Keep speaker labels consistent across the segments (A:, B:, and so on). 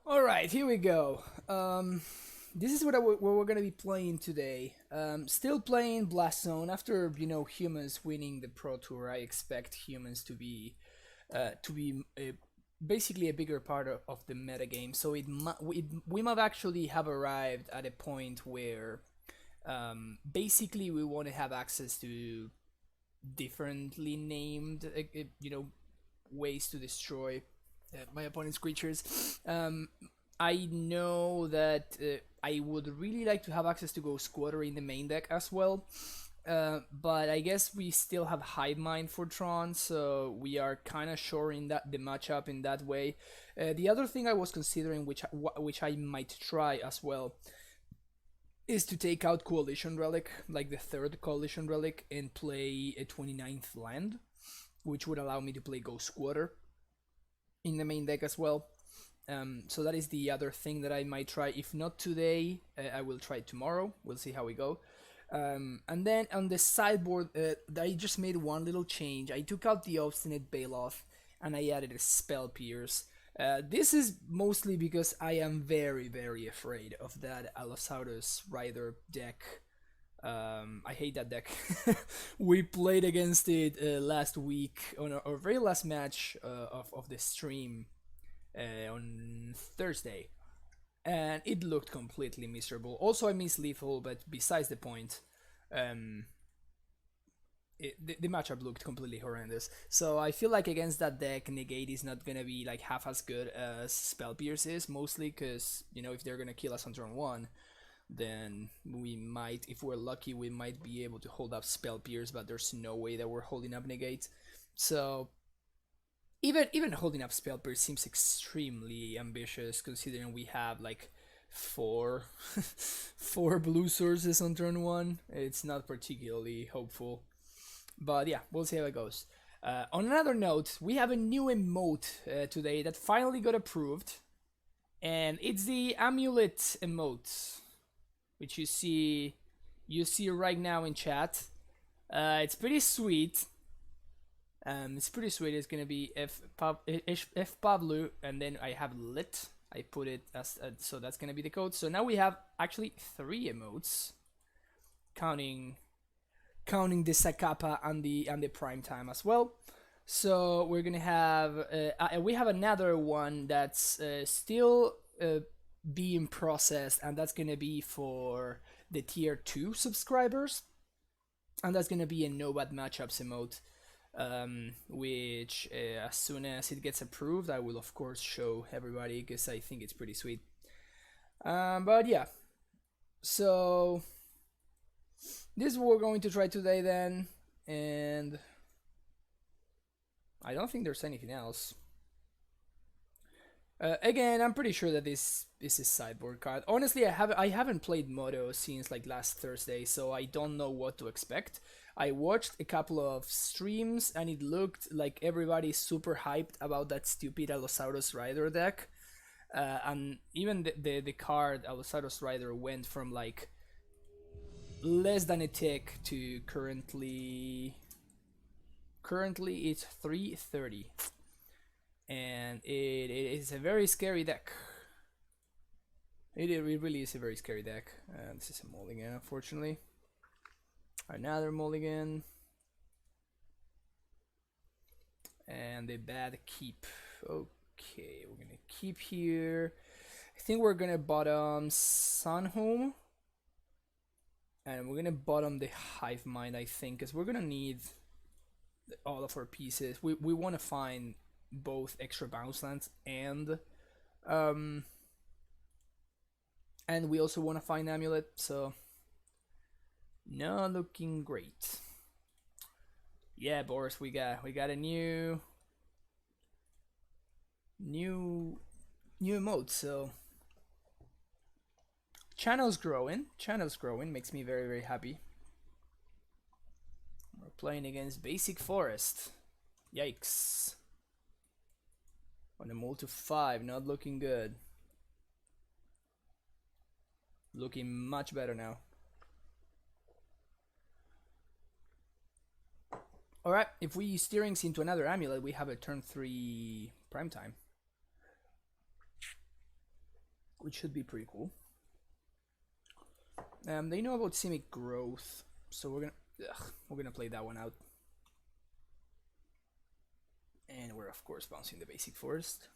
A: All right, here we go. This is what we're gonna be playing today. Still playing Blast Zone after humans winning the Pro Tour. I expect humans to be basically a bigger part of the meta game. So we might actually have arrived at a point where basically we want to have access to differently named ways to destroy my opponent's creatures. I know that I would really like to have access to go squatter in the main deck as well. But I guess we still have Hive Mind for Tron, so we are kind of shoring that the matchup in that way. The other thing I was considering, which I might try as well, is to take out Coalition Relic, like the third Coalition Relic, and play a 29th land, which would allow me to play Ghost Squatter in the main deck as well. So that is the other thing that I might try. If not today, I will try tomorrow. We'll see how we go. And then on the sideboard, I just made one little change. I took out the Obstinate Baloth and I added a Spell Pierce. This is mostly because I am very, very afraid of that Allosaurus Rider deck. I hate that deck. We played against it last week on our very last match of the stream on Thursday, and it looked completely miserable. Also, I miss Lethal, but besides the point, um, the matchup looked completely horrendous. So I feel like against that deck, Negate is not gonna be like half as good as Spell Pierce is, mostly because if they're gonna kill us on turn one, then we might, if we're lucky, we might be able to hold up Spell Pierce, but there's no way that we're holding up Negate. So even holding up Spell Pierce seems extremely ambitious, considering we have like four four blue sources on turn one. It's not particularly hopeful, but yeah, we'll see how it goes. On another note, we have a new emote today that finally got approved, and it's the Amulet emote, which you see right now in chat. It's pretty sweet. It's pretty sweet. It's gonna be F Pablo, and then I have lit. I put it as so that's gonna be the code. So now we have actually three emotes, counting the Sakapa and the prime time as well. So we're gonna have we have another one that's still being processed, and that's gonna be for the tier 2 subscribers, and that's gonna be a no bad matchups emote, which as soon as it gets approved, I will of course show everybody because I think it's pretty sweet. But yeah, so this is what we're going to try today then, and I don't think there's anything else. Again, I'm pretty sure that this is sideboard card. Honestly, I haven't played Moto since like last Thursday, so I don't know what to expect. I watched a couple of streams and it looked like everybody's super hyped about that stupid Allosaurus Rider deck. And even the card Allosaurus Rider went from like less than a tick to currently it's 330, and it is a very scary deck. It really is a very scary deck. This is a mulligan, unfortunately. Another mulligan. And a bad keep. Okay, we're gonna keep here. I think we're gonna bottom Sunhome. And we're gonna bottom the Hive Mind, I think, because we're gonna need all of our pieces. We want to find both extra bounce lands um and we also want to find Amulet, so not looking great. Yeah, Boris, we got a new emote, so channel's growing makes me very, very happy. We're playing against Basic Forest. Yikes. On a multi 5, not looking good. Looking much better now. Alright, if we steerings into another Amulet, we have a turn 3 prime time. which should be pretty cool. They know about Simic growth, so we're gonna play that one out. And we're of course bouncing the basic forest.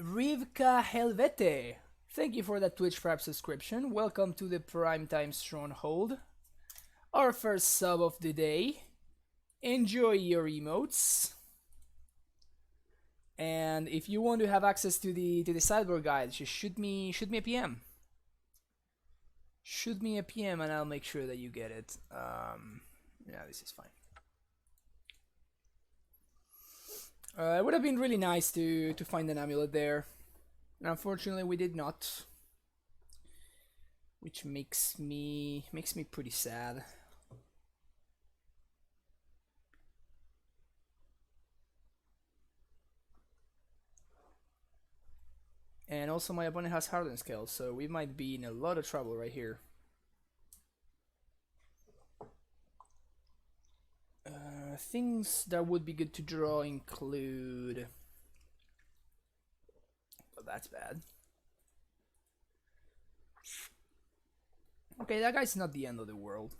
A: Rivka Helvete, thank you for that Twitch Prime subscription. Welcome to the Primetime Stronghold. Our first sub of the day. Enjoy your emotes. And if you want to have access to the sideboard guide, just shoot me a PM. Shoot me a PM and I'll make sure that you get it. Yeah, this is fine. It would have been really nice to find an amulet there. Unfortunately, we did not, which makes me pretty sad. And also, my opponent has Hardened scale, so we might be in a lot of trouble right here. Things that would be good to draw include... Well, that's bad. Okay, that guy's not the end of the world.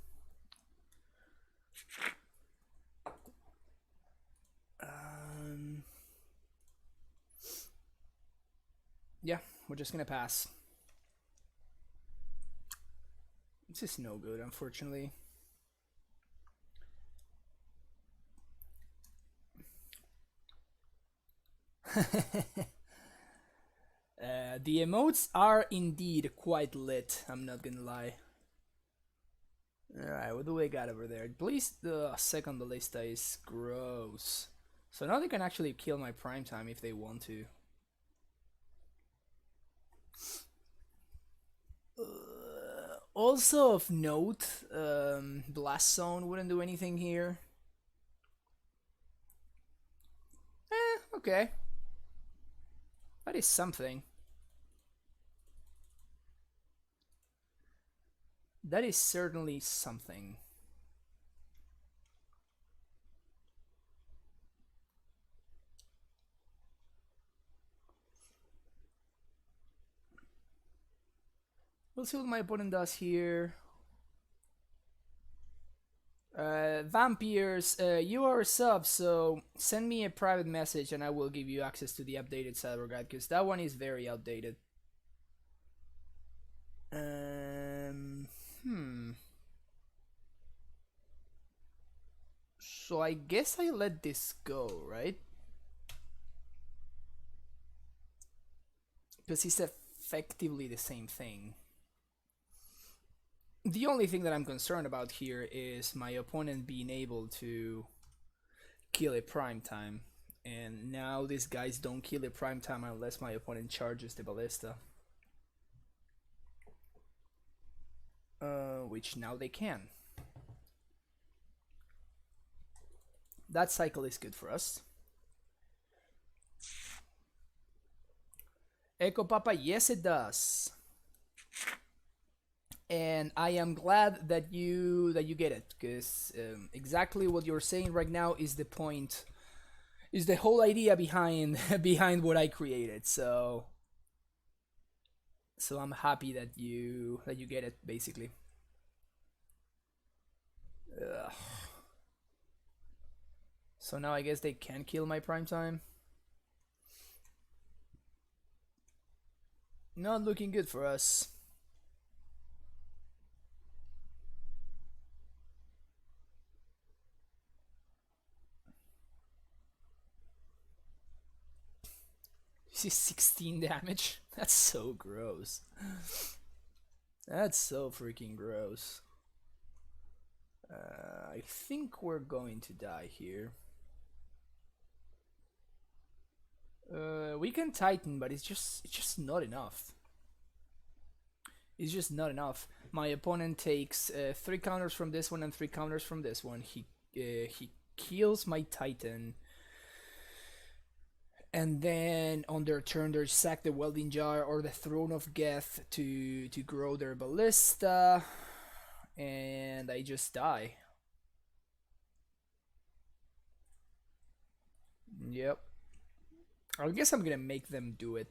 A: Yeah, we're just gonna pass. This is no good, unfortunately. The emotes are indeed quite lit, I'm not gonna lie. Alright, what do we got over there? Please, the second ballista is gross. So now they can actually kill my prime time if they want to. Also of note, Blast Zone wouldn't do anything here. Okay. That is something. That is certainly something. We'll see what my opponent does here. Vampires, you are a sub, so send me a private message and I will give you access to the updated server guide, because that one is very outdated. So I guess I let this go, right? Because it's effectively the same thing. The only thing that I'm concerned about here is my opponent being able to kill a prime time. And now these guys don't kill a prime time unless my opponent charges the ballista. Which now they can. That cycle is good for us. Echo Papa, yes it does. And I am glad that you get it, because exactly what you're saying right now is the point, is the whole idea behind what I created. So I'm happy that you get it, basically. Ugh. So now I guess they can kill my prime time. Not looking good for us. This is 16 damage. That's so gross. That's so freaking gross. I think we're going to die here. We can Titan, but it's just not enough. It's just not enough. My opponent takes 3 counters from this one and 3 counters from this one. He kills my Titan. And then on their turn, they sack the Welding Jar or the Throne of Geth to grow their ballista. And I just die. Yep. I guess I'm gonna make them do it.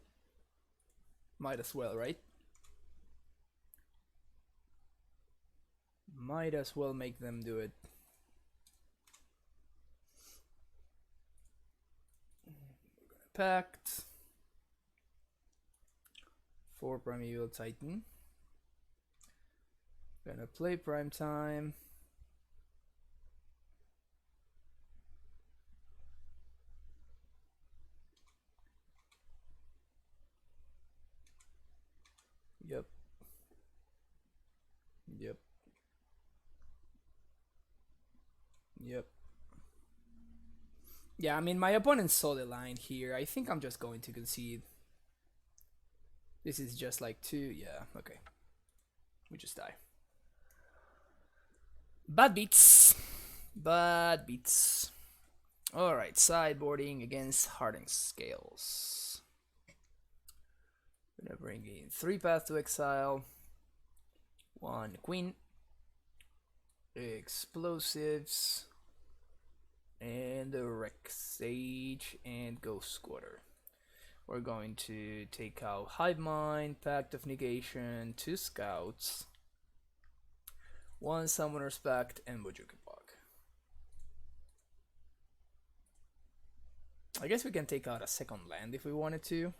A: Might as well, right? Might as well make them do it. Pact. 4 Primeval Titan. Gonna play Prime Time. Yep. Yep. Yep. Yeah, I mean, my opponent saw the line here. I think I'm just going to concede. This is just like 2. Yeah, okay. We just die. Bad beats. Bad beats. Alright, sideboarding against Hardened Scales. Gonna bring in 3 Path to Exile. 1 Queen. Explosives. And a Wreck Sage and Ghost Squatter. We're going to take out Hive Mind, Pact of Negation, 2 Scouts, 1 Summoner's Pact, and Bojuka Bog. I guess we can take out a second land if we wanted to.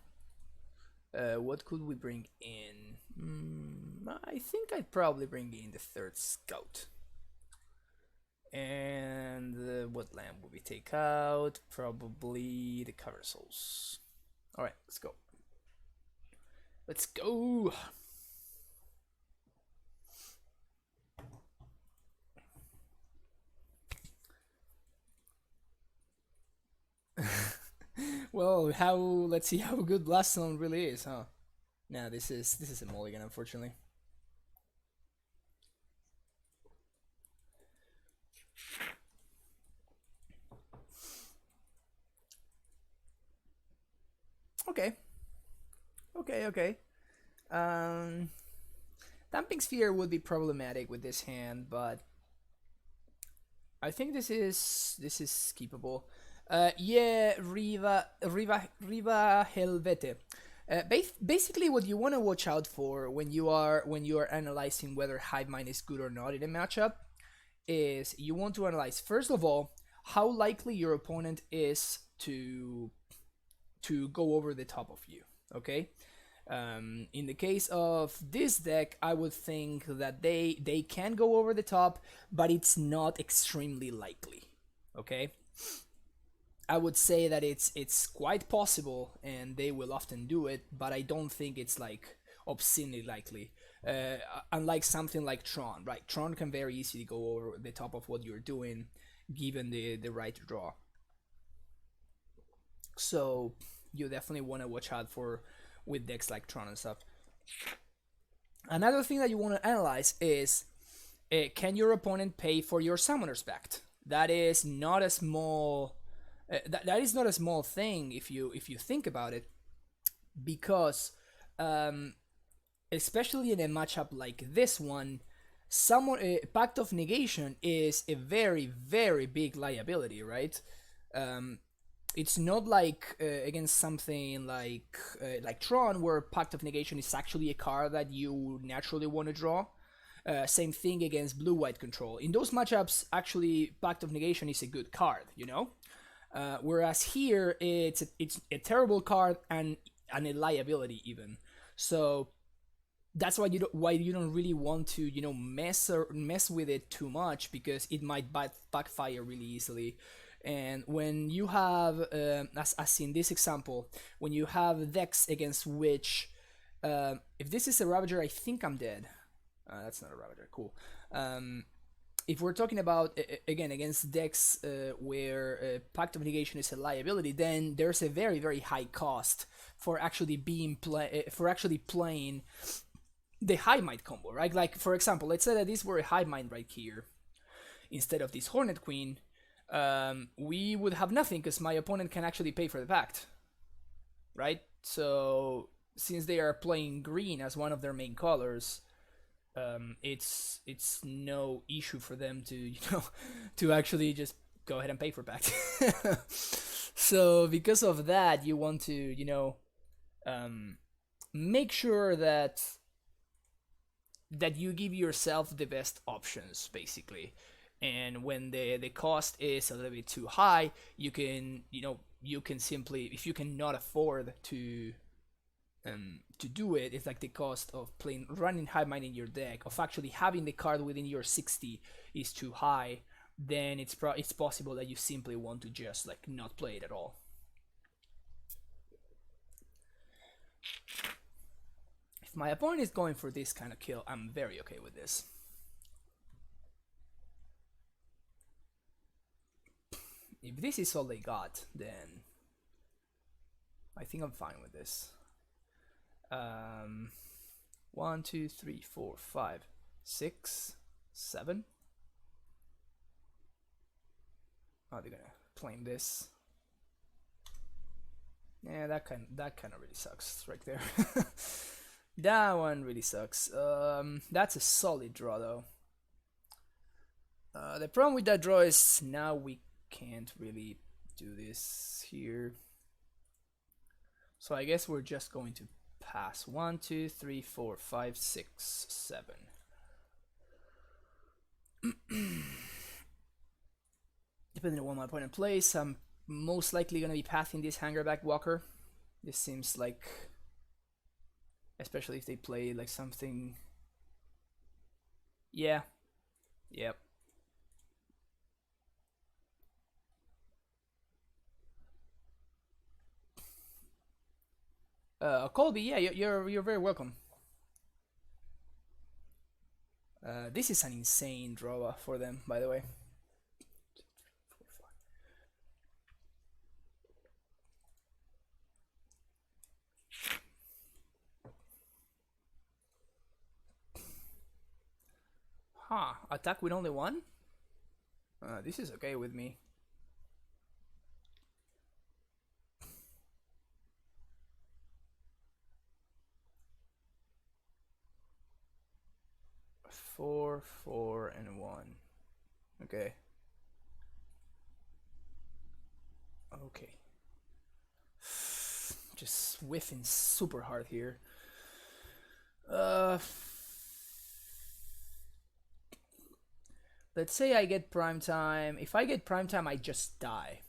A: What could we bring in? I think I'd probably bring in the 3rd Scout. And what land would we take out? Probably the Cover Souls. Alright, let's go. Let's go! Well, let's see how good Blast Zone really is, huh? Nah, this is a mulligan, unfortunately. Okay. Okay. Damping Sphere would be problematic with this hand, but I think this is keepable. Yeah, Riva Helvete. Basically, what you want to watch out for when you are analyzing whether Hive Mind is good or not in a matchup is you want to analyze, first of all, how likely your opponent is to go over the top of you. Okay. In the case of this deck, I would think that they can go over the top, but it's not extremely likely. Okay. I would say that it's quite possible, and they will often do it, but I don't think it's like obscenely likely. Unlike something like Tron, right? Tron can very easily go over the top of what you're doing, given the right draw. So you definitely want to watch out for with decks like Tron and stuff. Another thing that you want to analyze is can your opponent pay for your Summoner's Pact? That is not a small that is not a small thing if you think about it, because especially in a matchup like this one, Pact of Negation is a very big liability, right? It's not like against something like Tron, where Pact of Negation is actually a card that you naturally want to draw. Same thing against blue-white control. In those matchups, actually, Pact of Negation is a good card, you know? Whereas here, it's a terrible card and a liability even. So that's why you don't really want to mess with it too much, because it might backfire really easily. And when you have, as in this example, when you have decks against which, if this is a Ravager, I think I'm dead. That's not a Ravager, cool. If we're talking about, again, against decks where Pact of Negation is a liability, then there's a very high cost for actually playing the Hive Mind combo, right? Like, for example, let's say that this were a Hive Mind right here, instead of this Hornet Queen. We would have nothing because my opponent can actually pay for the Pact, right? So since they are playing green as one of their main colors, it's no issue for them to to actually just go ahead and pay for pact. So because of that, you want to, um, make sure that you give yourself the best options, basically. And when the cost is a little bit too high, you can, you can simply, if you cannot afford to do it, it's like the cost of playing running high mine in your deck, of actually having the card within your 60 is too high, then it's possible that you simply want to just like not play it at all. If my opponent is going for this kind of kill, I'm very okay with this. If this is all they got, then I think I'm fine with this. 1, 2, 3, 4, 5, 6, 7. Oh, they're gonna claim this. Yeah, that kind of really sucks right there. That one really sucks. That's a solid draw though. The problem with that draw is now we can't really do this here. So I guess we're just going to pass. 1, 2, 3, 4, 5, 6, 7. Depending on what my opponent plays, I'm most likely going to be passing this Hangerback Walker. This seems like, especially if they play like something. Yeah. Yep. Colby, yeah, you're very welcome. This is an insane draw for them, by the way. Huh, attack with only one? This is okay with me. Four, 4, and 1. Okay. Okay. Just whiffing super hard here. Let's say I get prime time. If I get prime time, I just die.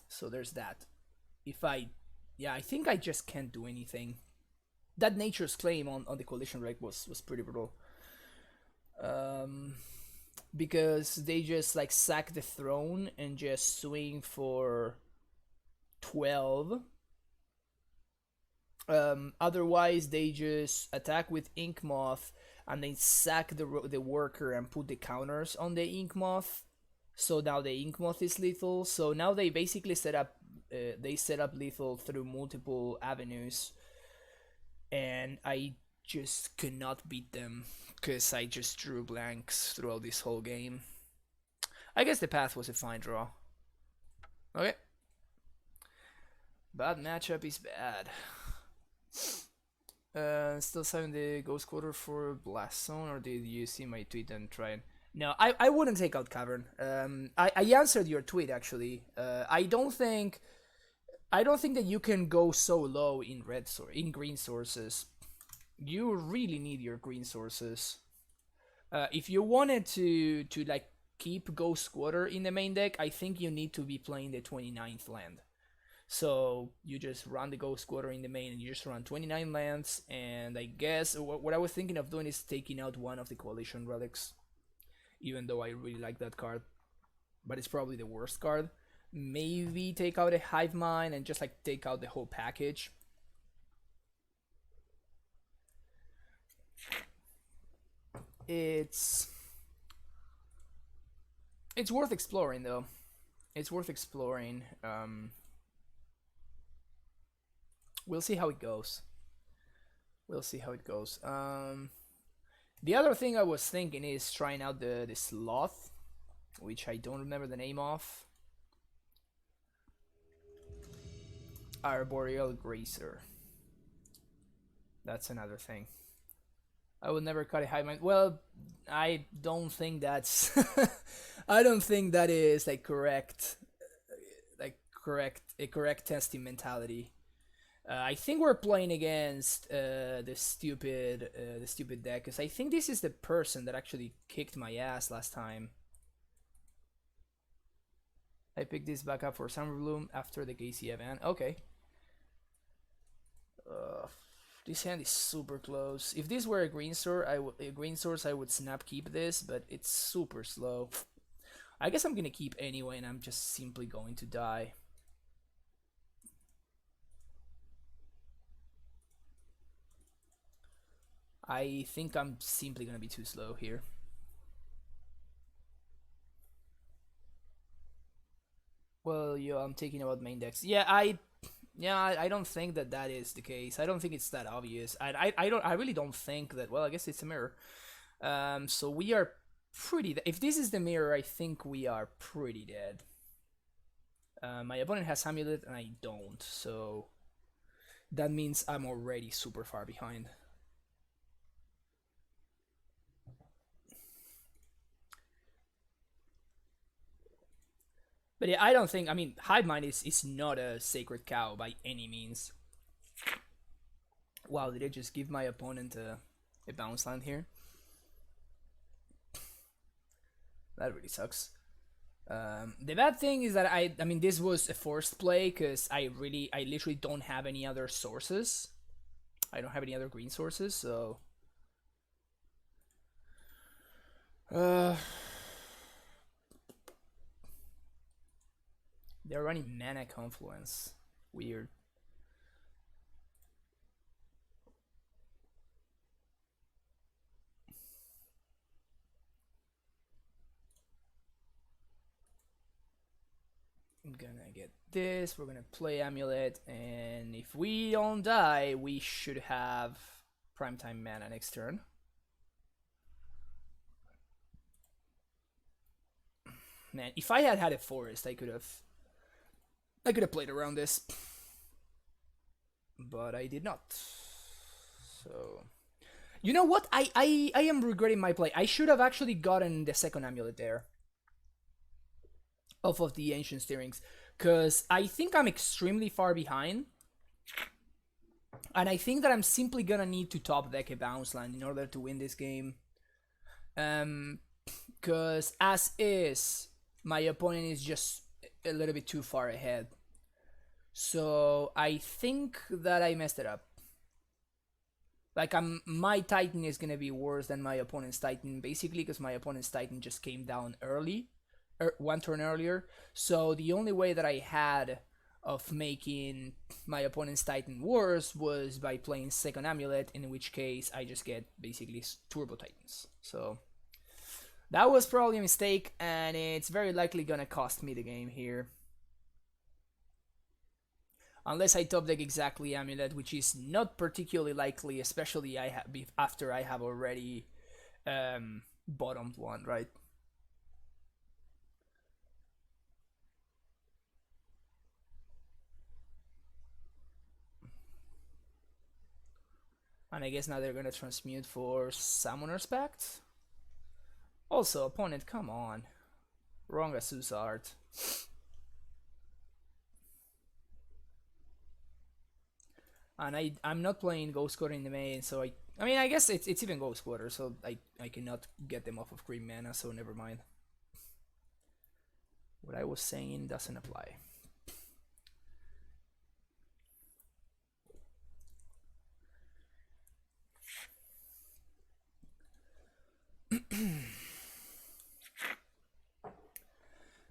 A: So there's that. Yeah, I think I just can't do anything. That Nature's Claim on the Coalition Wreck was pretty brutal. Because they just like sack the throne and just swing for 12. Otherwise, they just attack with Ink Moth and then sack the worker and put the counters on the Ink Moth. So now the Ink Moth is lethal. So now they basically set up lethal through multiple avenues, and I just could not beat them because I just drew blanks throughout this whole game. I guess the path was a fine draw. Okay. Bad matchup is bad. Still signing the Ghost Quarter for Blast Zone, or did you see my tweet and try and... No, I wouldn't take out Cavern. I answered your tweet actually. I don't think that you can go so low in green sources. You really need your green sources. If you wanted to like keep Ghost Quarter in the main deck, I think you need to be playing the 29th land. So you just run the Ghost Quarter in the main and you just run 29 lands, and I guess what I was thinking of doing is taking out one of the Coalition Relics, even though I really like that card, but it's probably the worst card. Maybe take out a Hive Mind and just like take out the whole package. It's worth exploring though. It's worth exploring. We'll see how it goes. We'll see how it goes. The other thing I was thinking is trying out the Sloth, which I don't remember the name of. Arboreal Grazer. That's another thing. I would never cut a high mind. Well, I don't think that's. I don't think that is like correct, a correct testing mentality. I think we're playing against the stupid deck, because I think this is the person that actually kicked my ass last time. I picked this back up for Summer Bloom after the KC event. Okay. This hand is super close. If this were a green source, I would snap keep this, but it's super slow. I guess I'm gonna keep anyway, and I'm just simply going to die. I think I'm simply gonna be too slow here. Well, yo, I'm taking about main decks. I don't think that that is the case. I don't think it's that obvious. I really don't think that. Well, I guess it's a mirror. So we are pretty. If this is the mirror, I think we are pretty dead. My opponent has Amulet and I don't, so that means I'm already super far behind. But yeah, I don't think. I mean, Hive Mind is not a sacred cow by any means. Wow, did I just give my opponent a bounce land here? That really sucks. The bad thing is that I mean, this was a forced play because I literally don't have any other sources. I don't have any other green sources, so. They're running Mana Confluence. Weird. I'm gonna get this. We're gonna play Amulet, and if we don't die, we should have primetime mana next turn. Man, if I had had a forest, I could have played around this, but I did not. So, you know what? I am regretting my play. I should have actually gotten the second Amulet there off of the Ancient Steerings, because I think I'm extremely far behind. And I think that I'm simply gonna need to top deck a bounce land in order to win this game. Because as is, my opponent is just a little bit too far ahead. So I think that I messed it up. Like, my Titan is gonna be worse than my opponent's Titan, basically because my opponent's Titan just came down early, one turn earlier. So the only way that I had of making my opponent's Titan worse was by playing second Amulet, in which case I just get basically Turbo Titans. So that was probably a mistake, and it's very likely gonna cost me the game here. Unless I top deck exactly Amulet, which is not particularly likely, especially after I have already bottomed one, right? And I guess now they're gonna transmute for Summoner's Pact. Also, opponent, come on. Wrong Asus art. And I'm not playing Ghost Quarter in the main, so I mean, I guess it's even Ghost Quarter, so I cannot get them off of green mana, so never mind. What I was saying doesn't apply.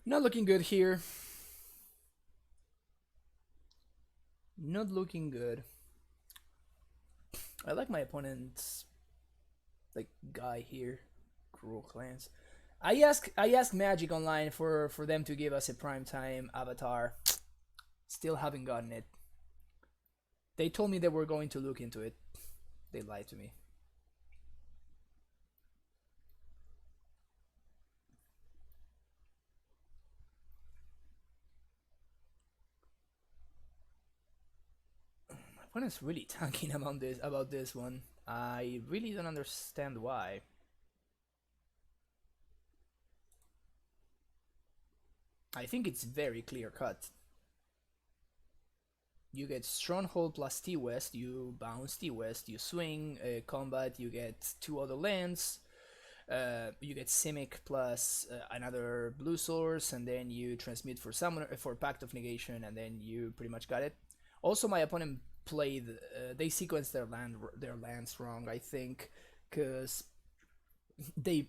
A: Not looking good here. Not looking good. I like my opponent's like guy here. Cruel Clans. I asked Magic Online for them to give us a primetime avatar. Still haven't gotten it. They told me they were going to look into it. They lied to me. opponent's really tanking about this one. I really don't understand why. I think it's very clear cut. You get Stronghold plus T-West, you bounce T-West, you swing, combat, you get 2 other lands, you get Simic plus another blue source, and then you transmit for Summoner for Pact of Negation, and then you pretty much got it. Also, my opponent played, they sequenced their lands wrong, I think, because they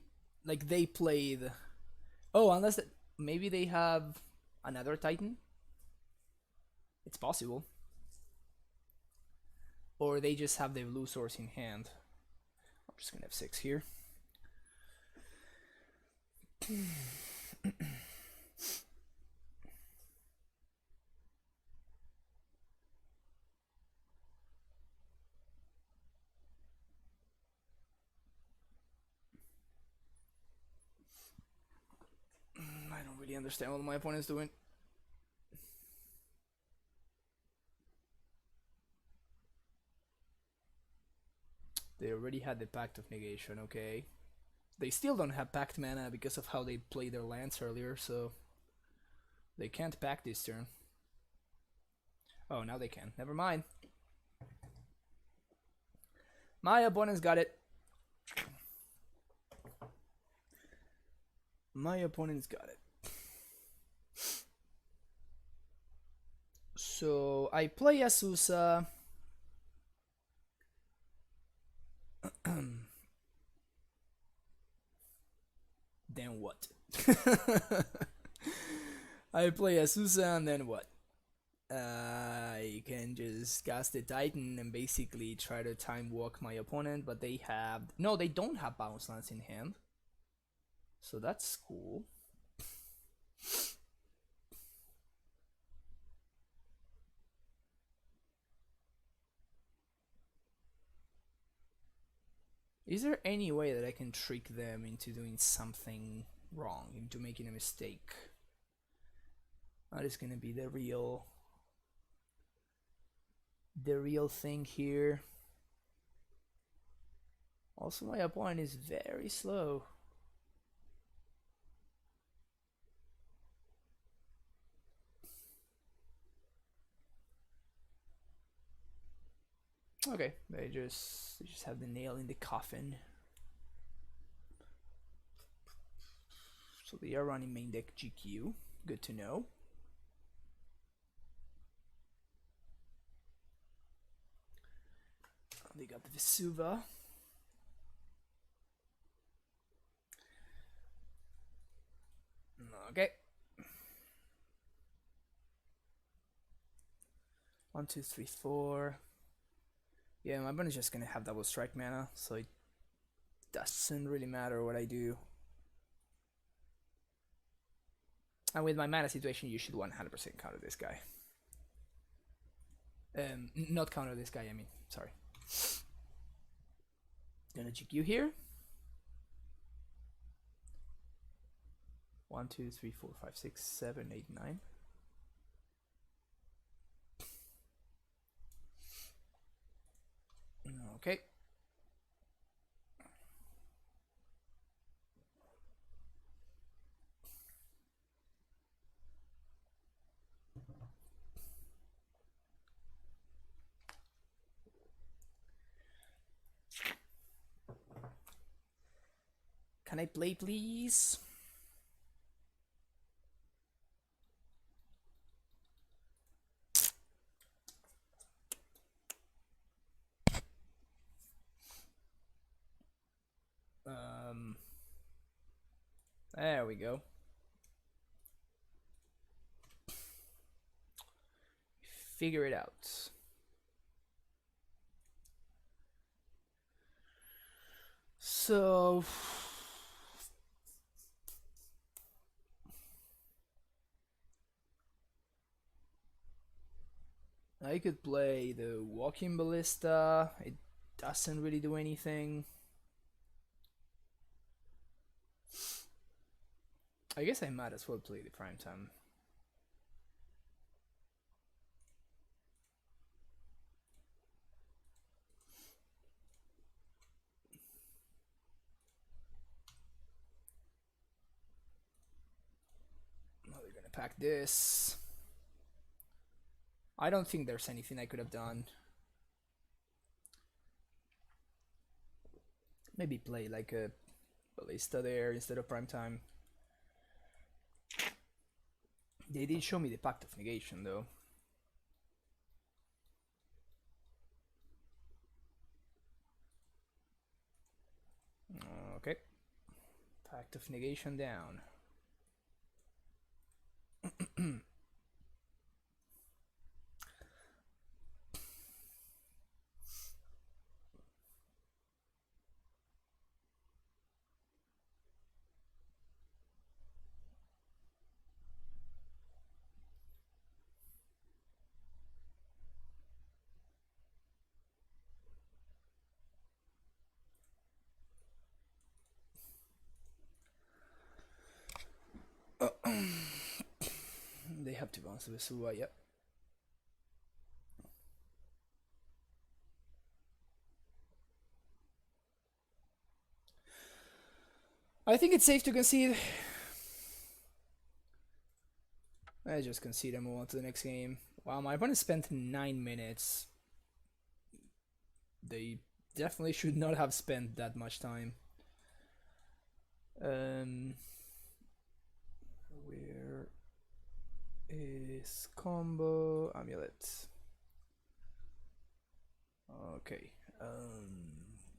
A: played. Oh, unless maybe they have another Titan. It's possible. Or they just have the blue source in hand. I'm just gonna have 6 here. I don't really understand what my opponent's doing. They already had the Pact of Negation, okay. They still don't have Pact mana because of how they played their lands earlier, so they can't Pact this turn. Oh, now they can. Never mind. My opponent's got it. My opponent's got it. So I play Azusa. Then what? I play Azusa and then what? I can just cast the Titan and basically try to time walk my opponent, but they have... No, they don't have bounce lands in hand. So that's cool. Is there any way that I can trick them into doing something wrong, into making a mistake? That is gonna be the real thing here. Also, my opponent is very slow. Okay, they just have the nail in the coffin. So they are running main deck GQ. Good to know. They got the Vesuva. Okay. 1, 2, 3, 4. Yeah, my opponent's just gonna have double strike mana, so it doesn't really matter what I do. And with my mana situation, you should 100% counter this guy. Not counter this guy, I mean, sorry. Gonna GQ here. 1, 2, 3, 4, 5, 6, 7, 8, 9. Okay. Can I play, please? There we go. Figure it out. So I could play the Walking Ballista. It doesn't really do anything. I guess I might as well play the Prime Time. pack this. I don't think there's anything I could have done. Maybe play like a ballista there instead of prime time. They did show me the Pact of Negation though. Okay. Pact of Negation down. They have to bounce the Vesua, yep. I think it's safe to concede. I just concede and move on to the next game. Wow, my opponent spent 9 minutes. They definitely should not have spent that much time. Where is combo amulet? Okay.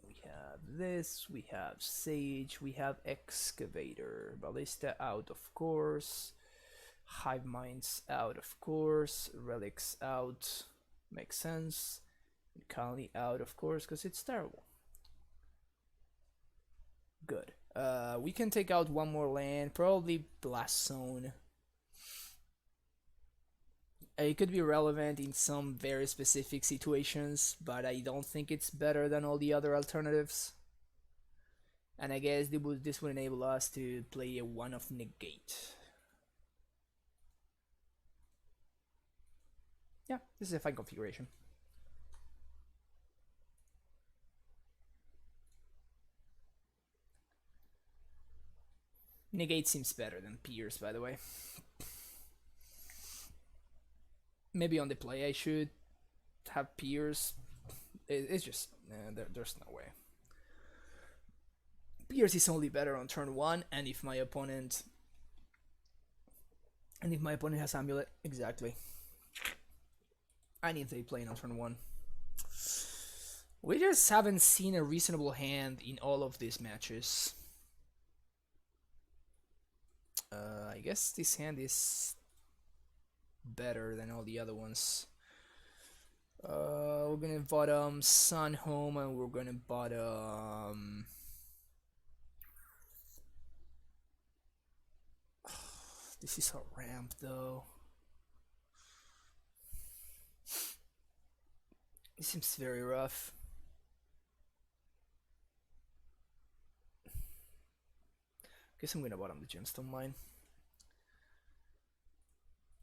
A: We have this, we have Sage, we have Excavator, Ballista out of course, Hive Minds out of course, Relics out, makes sense, and Colony out of course because it's terrible. Good. We can take out one more land, probably Blast Zone. It could be relevant in some very specific situations, but I don't think it's better than all the other alternatives. And I guess this would enable us to play a one of negate. Yeah, this is a fine configuration. Negate seems better than Pierce, by the way. Maybe on the play I should have Pierce. It's just there's no way. Pierce is only better on turn 1, and if my opponent has Amulet, exactly. I need to play on turn 1. We just haven't seen a reasonable hand in all of these matches. I guess this hand is better than all the other ones. We're gonna bottom Sun Home, and we're gonna bottom. This is a ramp though. It seems very rough. Guess I'm gonna bottom the Gemstone Mine.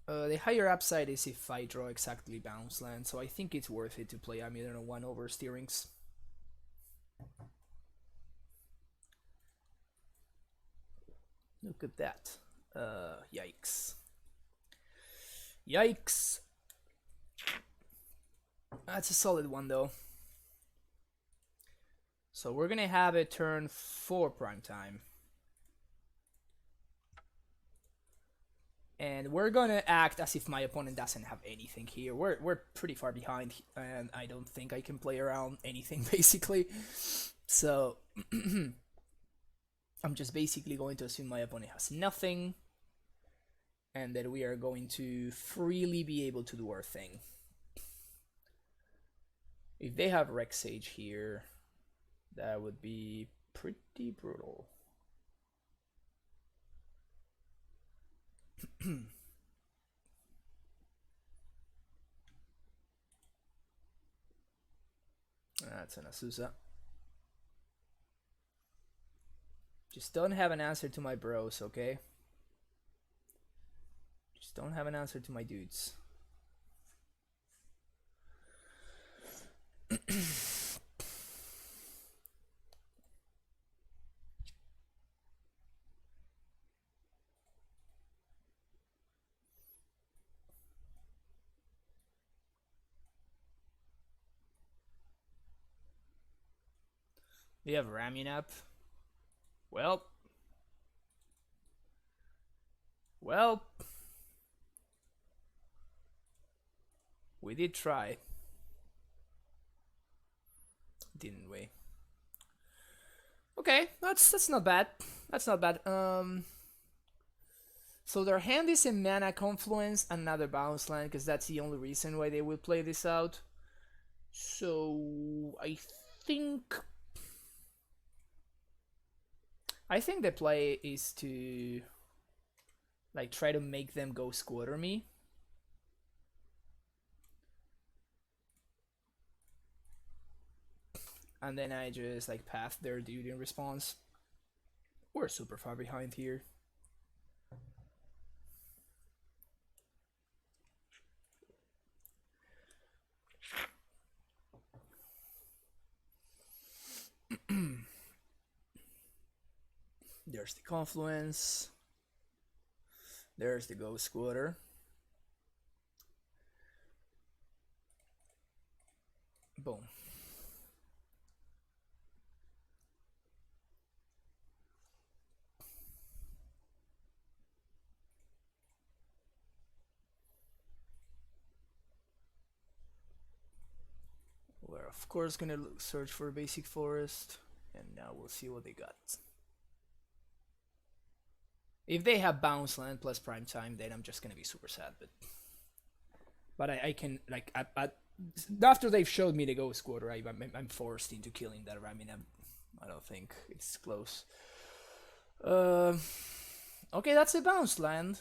A: The higher upside is if I draw exactly bounce land, so I think it's worth it to play Amulet on 1 over Steerings. Look at that. Yikes. Yikes. That's a solid one though. So we're gonna have a turn 4 prime time. And we're gonna act as if my opponent doesn't have anything here. We're pretty far behind, and I don't think I can play around anything basically. So I'm just basically going to assume my opponent has nothing, and that we are going to freely be able to do our thing. If they have Rex Sage here, that would be pretty brutal. That's an Azusa. Just don't have an answer to my bros, okay? Just don't have an answer to my dudes. They have ramming up. Well. Well. We did try. Didn't we? Okay, that's not bad. That's not bad. So their hand is in Mana Confluence, another bounce land, because that's the only reason why they will play this out. So think the play is to like try to make them go squatter me. And then I just like path their dude in response. We're super far behind here. There's the Confluence. There's the Ghost Squatter. Boom. We're of course gonna search for a basic forest, and now we'll see what they got. If they have bounce land plus prime time, then I'm just gonna be super sad. But I can like after they've showed me the Ghost Quarter, I'm forced into killing that. I mean, I don't think it's close. Okay, that's a bounce land.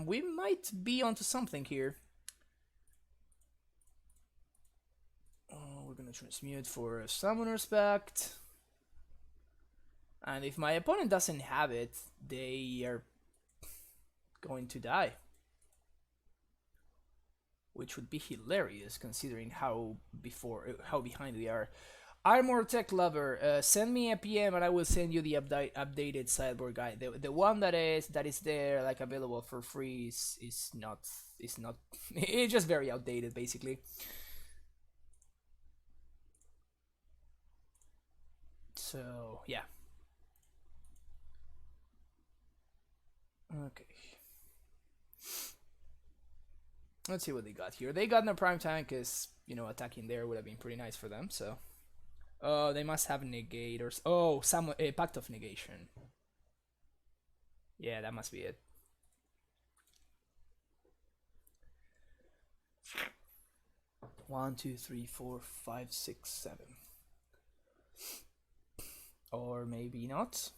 A: We might be onto something here. We're gonna transmute for a Summoner's Pact. And if my opponent doesn't have it, they are going to die. Which would be hilarious considering how behind we are. Armor Tech Lover, send me a PM and I will send you the updated sideboard guide. The one that is there like available for free is not it's just very outdated basically. So yeah. Okay. Let's see what they got here. They got no prime time because, you know, attacking there would have been pretty nice for them, so. Oh, they must have negate or... Oh, a Pact of Negation. Yeah, that must be it. One, two, three, four, five, six, 7. Or maybe not.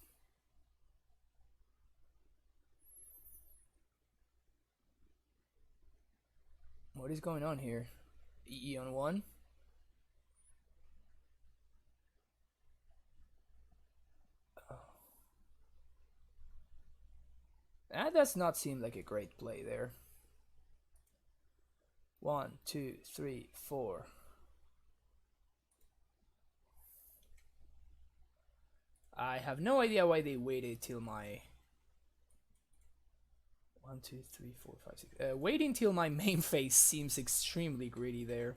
A: What is going on here? EE on 1? Oh. That does not seem like a great play there. 1, 2, 3, 4. I have no idea why they waited till my 1, 2, 3, 4, 5, 6. Waiting till my main phase seems extremely greedy there.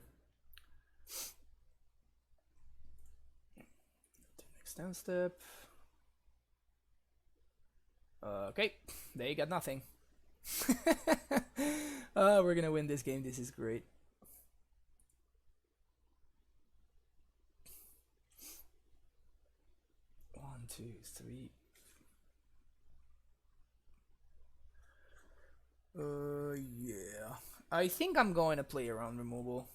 A: Next down step. Okay, they got nothing. We're gonna win this game. This is great. One, two, three. Yeah. I think I'm going to play around removal.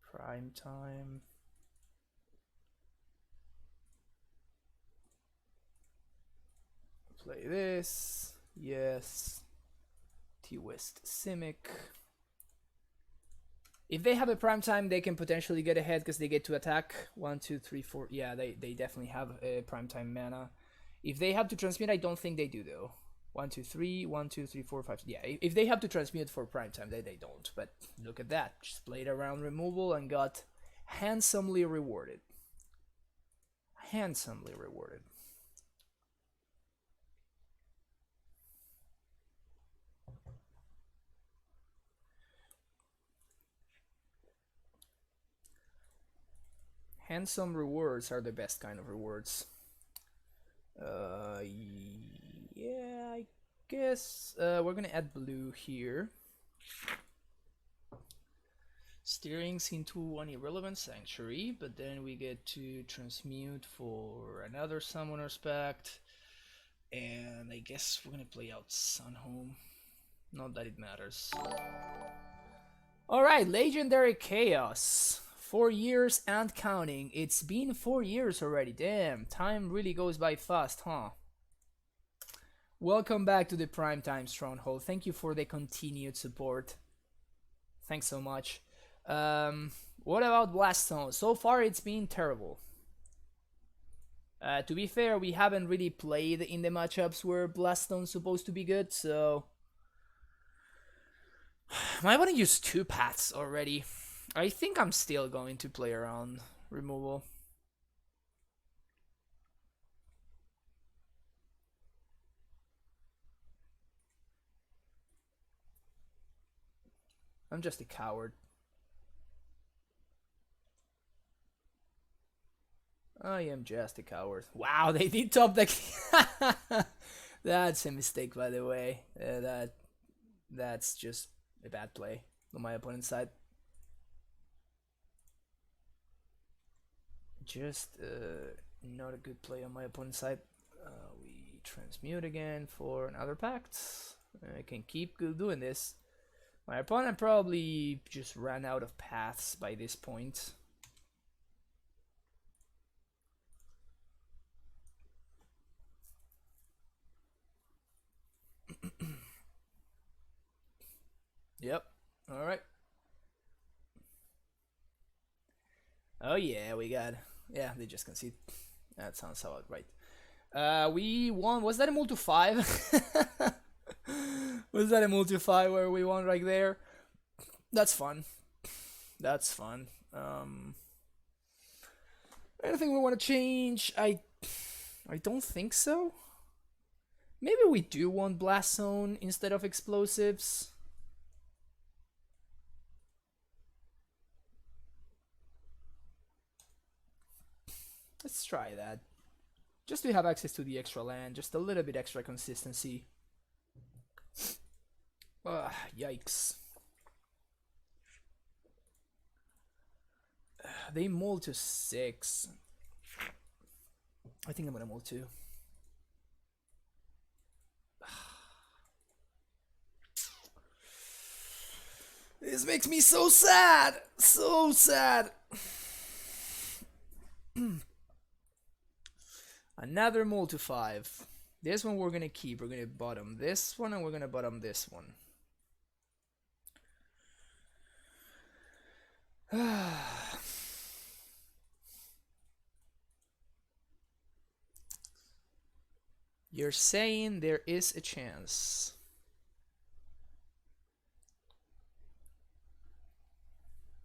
A: Prime time. Play this. Yes. T-West Simic. If they have a prime time, they can potentially get ahead because they get to attack. 1, 2, 3, 4. Yeah, they definitely have a prime time mana. If they have to transmute, I don't think they do though. 1, 2, 3, 1, 2, 3, 4, 5. Yeah, if they have to transmute for prime time, they don't. But look at that. Just played around removal and got handsomely rewarded. Handsomely rewarded. Handsome rewards are the best kind of rewards. Yeah, I guess we're gonna add blue here. Steering's into an irrelevant sanctuary, but then we get to transmute for another summoner's pact. And I guess we're gonna play out Sunhome. Not that it matters. Alright, Legendary Chaos. 4 years and counting. It's been 4 years already. Damn, time really goes by fast, huh? Welcome back to the Primetime Stronghold. Thank you for the continued support. Thanks so much. What about Blaststone? So far it's been terrible. To be fair, we haven't really played in the matchups where Blaststone's supposed to be good, so... I want to use 2 paths already. I think I'm still going to play around removal. I'm just a coward. I am just a coward. Wow, they did top the... That's a mistake, by the way. That's just a bad play on my opponent's side. Just not a good play on my opponent's side. We transmute again for another pact. I can keep doing this. My opponent probably just ran out of paths by this point. Yep. All right. Oh yeah, we got. Yeah, they just concede. That sounds about right. We won. Was that a multi 5? Was that a multi 5 where we won right there? That's fun. That's fun. Anything we want to change? I don't think so. Maybe we do want Blast Zone instead of explosives. Let's try that. Just to have access to the extra land, just a little bit extra consistency. Yikes. They mold to 6. I think I'm gonna mold 2. This makes me so sad! So sad! Another mold to 5. This one we're gonna keep. We're gonna bottom this one and we're gonna bottom this one. You're saying there is a chance.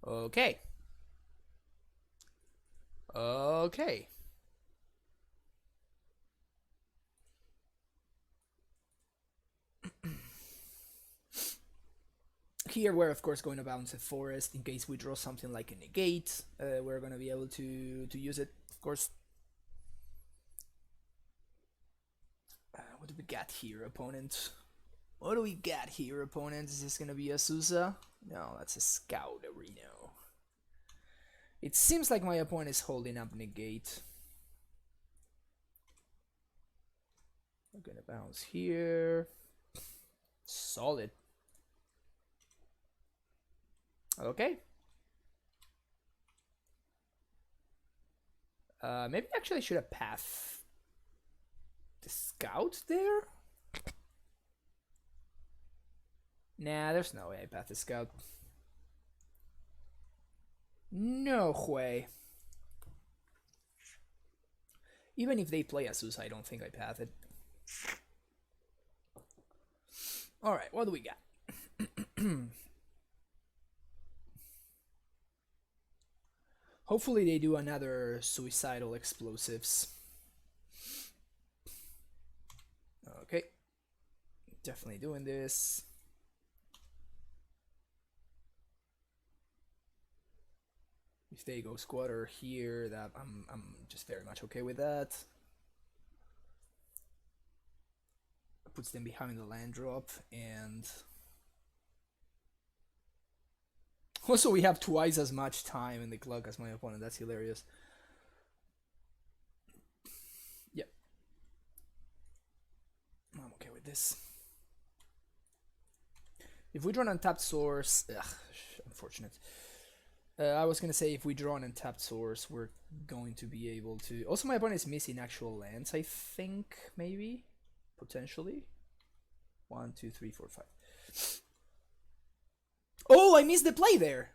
A: Okay. Okay. Here we're of course going to bounce a forest in case we draw something like a negate. We're going to be able to use it, of course. What do we got here, opponent? What do we got here, opponent? Is this going to be a Sousa? No, that's a Scout Reno. It seems like my opponent is holding up negate. We're going to bounce here. Solid. Okay. Maybe actually I should have pathed the Scout there? Nah, there's no way I pathed the Scout. No way. Even if they play Asus, I don't think I path it. Alright, what do we got? Hopefully they do another suicidal explosives. Okay. Definitely doing this. If they go squatter here, that I'm just very much okay with that. Puts them behind the land drop, and also we have twice as much time in the clock as my opponent. That's hilarious. Yep. I'm okay with this. If we draw an untapped source, unfortunate. I was gonna say if we draw an untapped source, we're going to be able to. Also, my opponent is missing actual lands. I think maybe, potentially. 1, 2, 3, 4, 5. Oh, I missed the play there.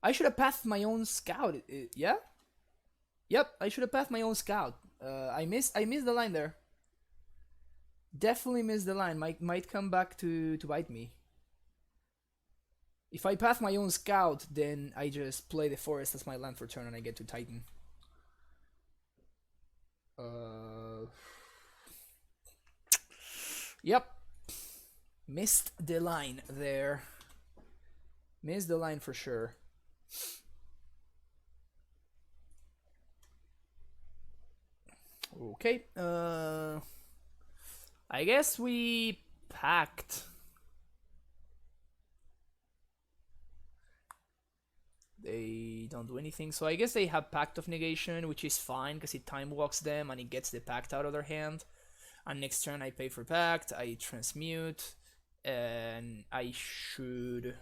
A: I should have pathed my own scout. Yeah. Yep, I should have pathed my own scout. I missed the line there. Definitely missed the line. Might come back to bite me. If I path my own scout, then I just play the forest as my land for turn and I get to Titan. Yep. Missed the line there. Missed the line for sure. Okay. I guess we packed. They don't do anything, so I guess they have Pact of Negation, which is fine because it time walks them and it gets the Pact out of their hand. And next turn I pay for Pact, I transmute, and I should.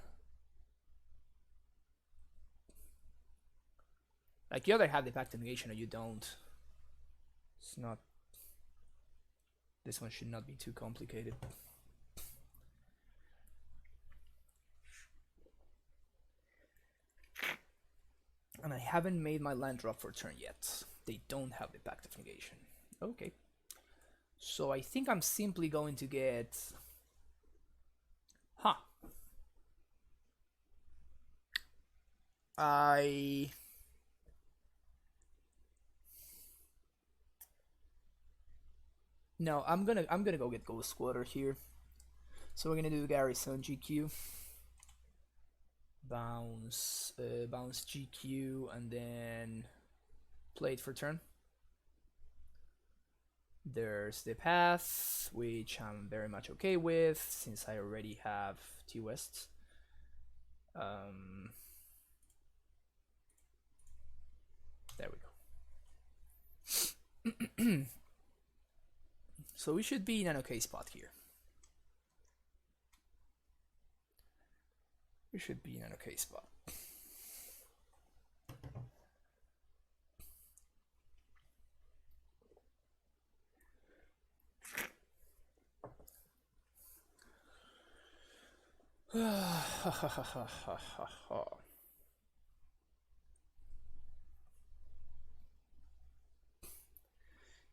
A: Like, you either have the Pact of Negation or you don't. It's not. This one should not be too complicated. And I haven't made my land drop for turn yet. They don't have the Pact of Negation. Okay. So I think I'm simply going to get. Huh. No, I'm gonna go get Ghost Squatter here. So we're gonna do Garrison GQ. Bounce GQ, and then play it for turn. There's the path, which I'm very much okay with since I already have T-Wests. There we go. So we should be in an okay spot here. We should be in an okay spot.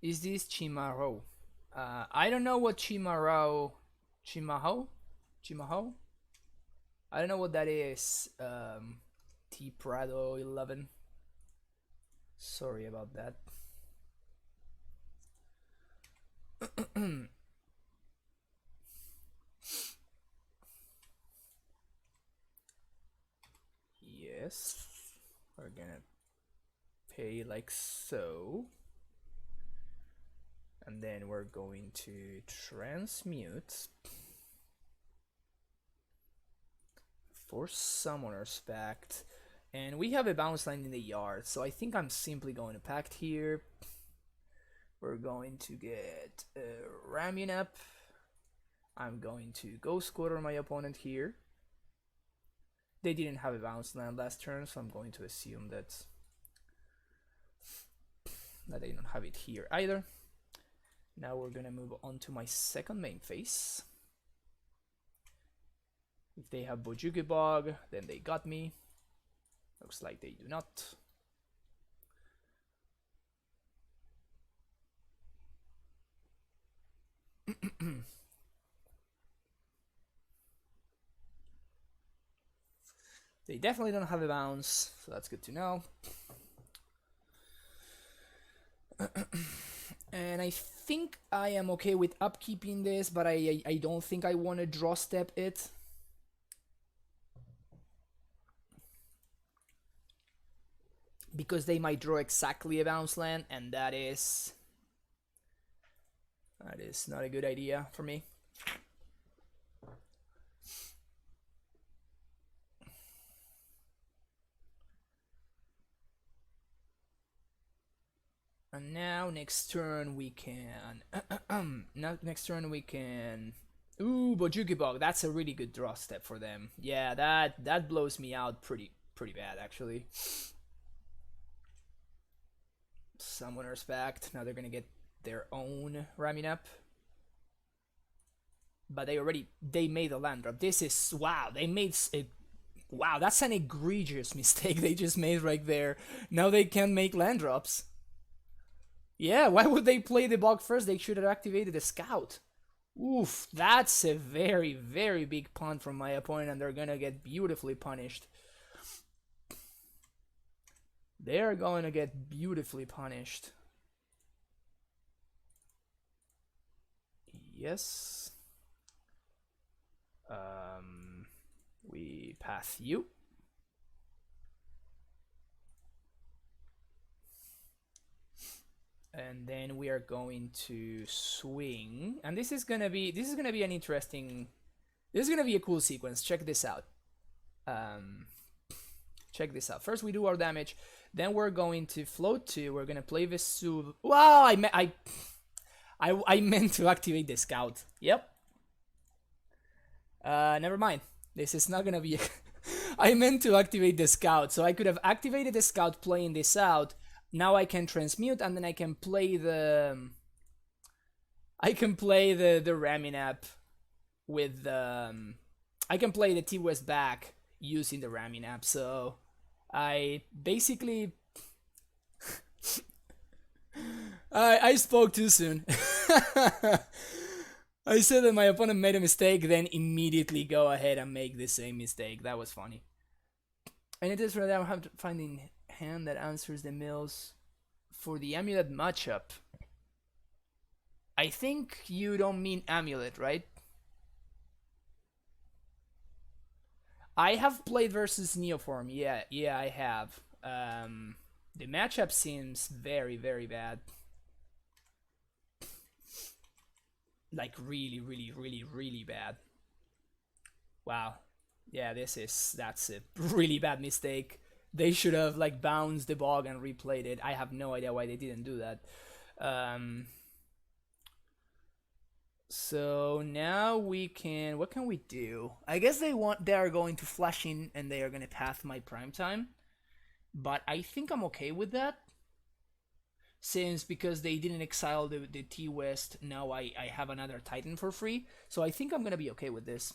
A: Is this Chimarro? I don't know what Chimaho? I don't know what that is. T Prado 11. Sorry about that. Yes, we're gonna pay like so. And then we're going to transmute for Summoner's Pact. And we have a bounce line in the yard, so I think I'm simply going to Pact here. We're going to get Ramunap. I'm going to Ghost Squatter my opponent here. They didn't have a bounce land last turn, so I'm going to assume that they don't have it here either. Now we're gonna move on to my second main phase. If they have Bojuki Bog, then they got me. Looks like they do not. They definitely don't have a bounce, so that's good to know. And I think I am okay with upkeeping this, but I don't think I want to draw step it. because they might draw exactly a bounce land, and that is not a good idea for me. And now next turn we can next turn we can ooh, Bojuki Bog. That's a really good draw step for them. Yeah, that blows me out pretty bad actually. Summoner's Pact. Now they're gonna get their own ramming up. But they made a land drop. This is wow, they made a wow, that's an egregious mistake they just made right there. Now they can make land drops. Yeah, why would they play the bog first? They should have activated the scout. Oof, that's a very big punt from my opponent, and they're gonna get beautifully punished. They're going to get beautifully punished. Yes. We pass you. And then we are going to swing, and this is gonna be an interesting. This is gonna be a cool sequence. Check this out. Check this out. First we do our damage, then we're going to float 2. We're gonna play Vesuv. Wow, I meant to activate the scout. Yep. Never mind. This is not gonna be. I meant to activate the scout, so I could have activated the scout playing this out. Now I can transmute, and then I can play the. I can play the ramming app with I can play the T-West back using the ramming app. So I basically. I spoke too soon. I said that my opponent made a mistake, then immediately go ahead and make the same mistake. That was funny. And it is for that I'm having to finding hand that answers the mills for the Amulet matchup. I think you don't mean Amulet, right? I have played versus Neoform. Yeah, I have. The matchup seems very bad. Like really bad. Wow. Yeah, that's a really bad mistake. They should have like bounced the bog and replayed it. I have no idea why they didn't do that. So now we can. What can we do? I guess they are going to flash in and they are gonna path my prime time, but I think I'm okay with that. Since because they didn't exile the T-West, now I have another Titan for free. So I think I'm gonna be okay with this.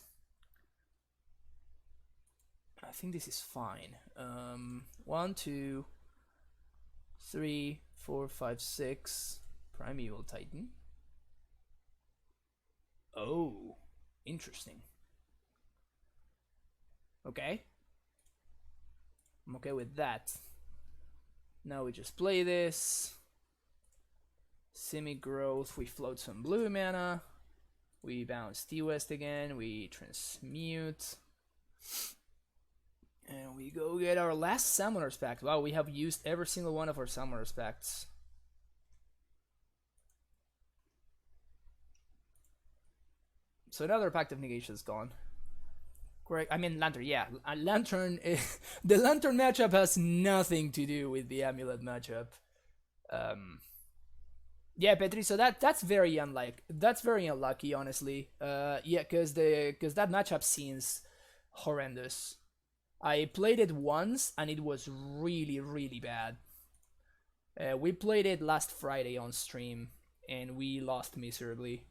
A: I think this is fine. 1, 2, 3, 4, 5, 6. Primeval Titan. Oh, interesting. Okay. I'm okay with that. Now we just play this. Semi-growth, we float some blue mana. We bounce T-West again, we transmute. And we go get our last Summoner's Pact. Wow, we have used every single one of our Summoner's Pacts. So another Pact of Negation is gone. Correct. I mean Lantern, yeah. Lantern the Lantern matchup has nothing to do with the Amulet matchup. Yeah, Petri, so that's very unlucky, honestly. Yeah, because that matchup seems horrendous. I played it once and it was really bad. We played it last Friday on stream and we lost miserably.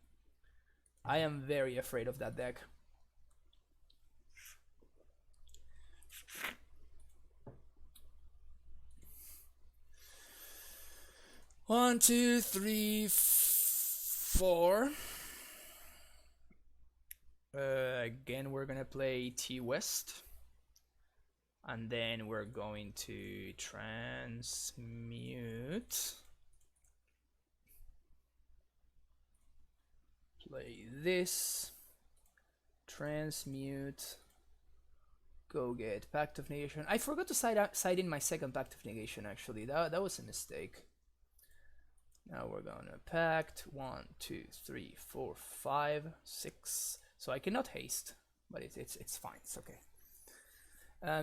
A: I am very afraid of that deck. One, two, three, 4. Again, we're gonna play T-West. And then we're going to transmute. Play this. Transmute. go get Pact of Negation. I forgot to side in my second Pact of Negation, actually. That was a mistake. Now we're gonna Pact. 1, 2, 3, 4, 5, 6. So I cannot haste, but it's fine. It's okay.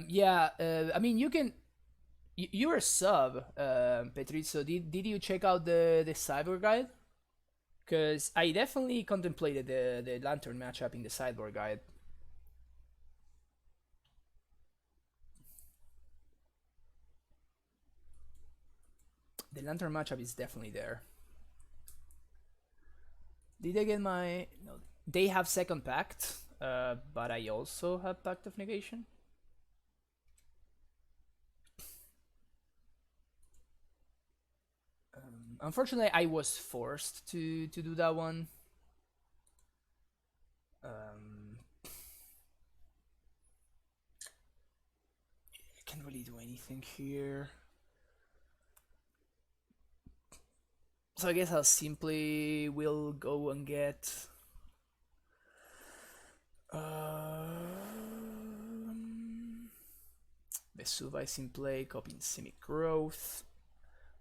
A: Yeah, I mean, you can. You're a sub, Petrizzo. Did you check out the Cyber Guide? Because I definitely contemplated the Lantern matchup in the Sideboard Guide. The Lantern matchup is definitely there. Did I get my... No, they have second Pact, but I also have Pact of Negation. Unfortunately, I was forced to do that one. Can't really do anything here. So I guess I'll simply will go and get Vesuvius in play, copying Simic Growth.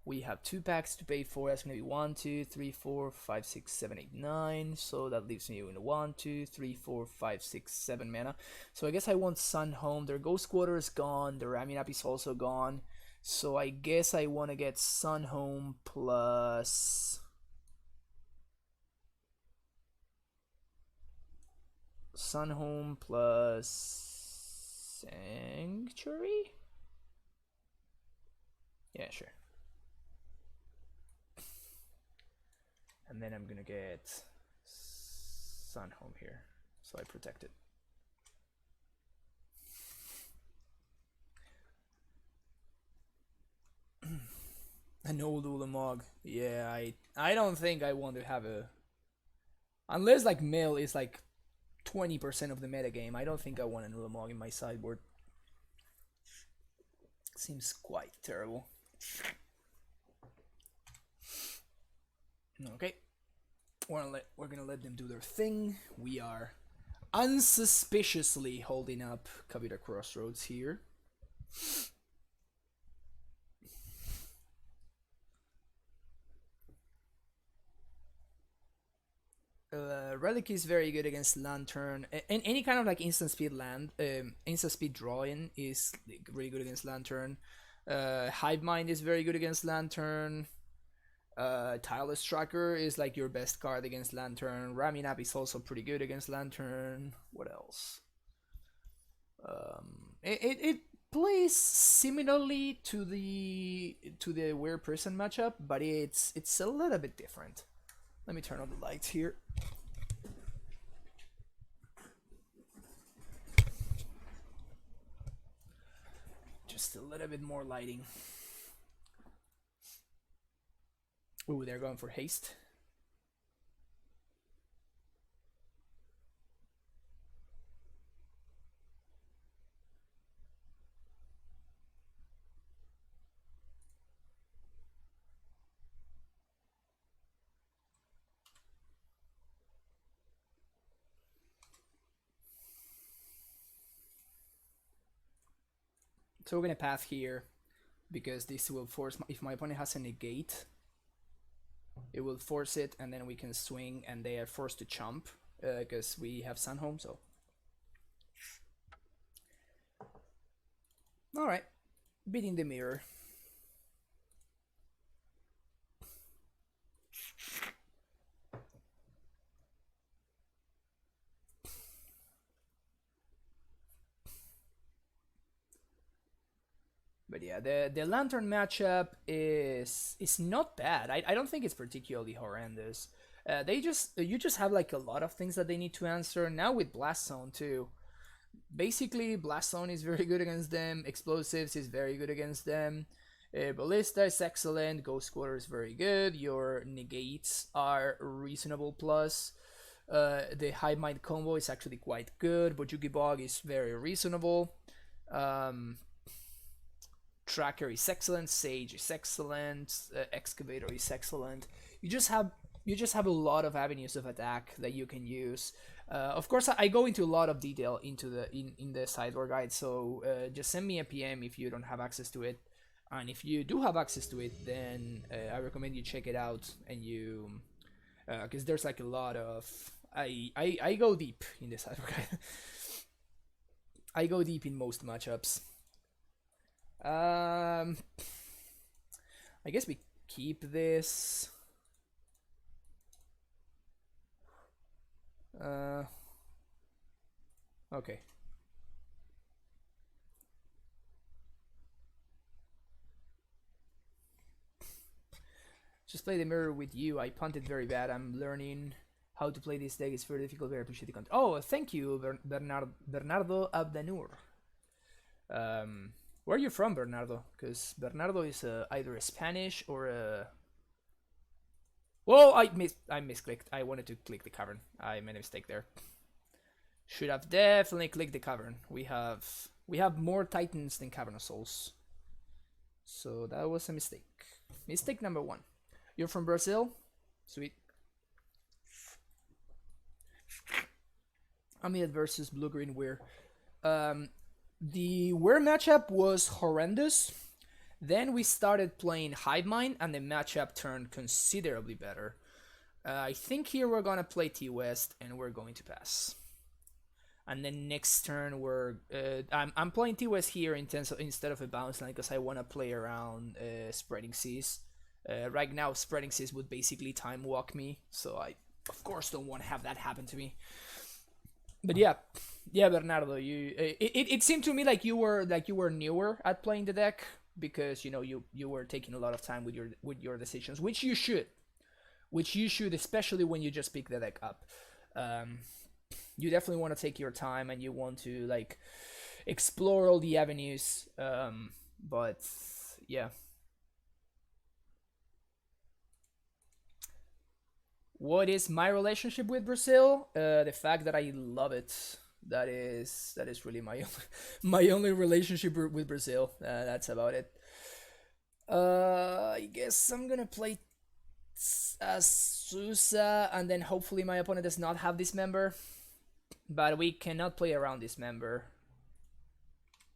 A: We have 2 packs to pay for. That's gonna be 1, 2, 3, 4, 5, 6, 7, 8, 9. So that leaves me with 1, 2, 3, 4, 5, 6, 7 mana. So I guess I want Sun Home. Their Ghost Quarter is gone. Their Raminap is also gone. So I guess I want to get Sun Home plus Sanctuary? Yeah, sure. And then I'm gonna get Sun Home here, so I protect it. An old Ulamog. Yeah, I don't think I want to have a... Unless like Mill is like 20% of the metagame, I don't think I want an Ulamog in my sideboard. Seems quite terrible. Okay. We're gonna let them do their thing. We are unsuspiciously holding up Kavita Crossroads here. Relic is very good against Lantern, and any kind of like instant speed instant speed drawing is really good against Lantern. Hive Mind is very good against Lantern. Tireless Tracker is like your best card against Lantern. Raminap is also pretty good against Lantern. What else? It plays similarly to the Weird Person matchup, but it's a little bit different. Let me turn on the lights here. Just a little bit more lighting. Ooh, they're going for haste. So we're gonna path here because this will force if my opponent has a negate, it will force it, and then we can swing, and they are forced to chump because we have Sun Home. So, all right, beating the mirror. But yeah, the Lantern matchup is not bad. I don't think it's particularly horrendous. You just have like a lot of things that they need to answer now with Blast Zone too. Basically, Blast Zone is very good against them. Explosives is very good against them. Ballista is excellent. Ghost Quarter is very good. Your negates are reasonable plus. The Hive Mind combo is actually quite good. Bojuki Bog is very reasonable. Tracker is excellent, Sage is excellent, Excavator is excellent. You just have a lot of avenues of attack that you can use. Of course, I go into a lot of detail into in the sideboard guide, so just send me a PM if you don't have access to it, and if you do have access to it, then I recommend you check it out, and you because there's like a lot of I go deep in the sideboard guide. I go deep in most matchups. I guess we keep this. Okay. Just play the mirror with you. I punted very bad. I'm learning how to play this deck. It's very difficult. Very appreciate the content. Oh, thank you, Bernardo Abdanur. Where are you from, Bernardo? Because Bernardo is either a Spanish or a... Whoa, I misclicked. I wanted to click the cavern. I made a mistake there. Should have definitely clicked the cavern. We have more titans than Cavern of Souls. So that was a mistake. Mistake number 1. You're from Brazil? Sweet. Amulet versus blue-green Weir. The Weir matchup was horrendous. Then we started playing Hive Mind, and the matchup turned considerably better. I think here we're gonna play T-West, and we're going to pass. And then next turn I'm playing T-West here instead of a bounce line because I want to play around Spreading Seas. Right now, Spreading Seas would basically time walk me, so I of course don't want to have that happen to me. But yeah, Bernardo, it seemed to me like you were newer at playing the deck because you were taking a lot of time with your decisions, which you should, especially when you just pick the deck up. You definitely want to take your time and you want to like explore all the avenues. But yeah. What is my relationship with Brazil? The fact that I love it. That is really my only relationship with Brazil. That's about it. I guess I'm gonna play as Sousa, and then hopefully my opponent does not have this member. But we cannot play around this member.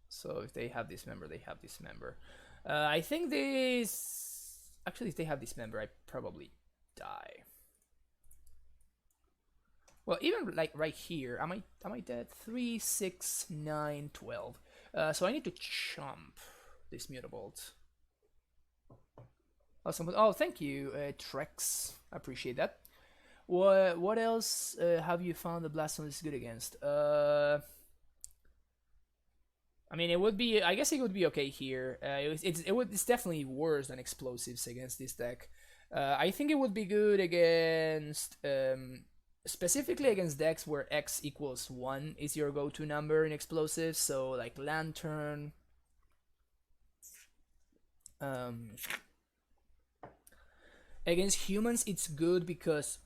A: So if they have this member, they have this member. I think this... Actually, if they have this member, I probably die. Well, even like right here, am I dead? 3, 6, 9, 12. So I need to chomp this Mutabolt. Awesome. Oh, thank you, Trex. I appreciate that. What else have you found the Blasphemous is good against? I mean, it would be. I guess it would be okay here. It's definitely worse than explosives against this deck. I think it would be good against specifically against decks where X equals 1 is your go-to number in explosives. So like Lantern. Against humans, it's good because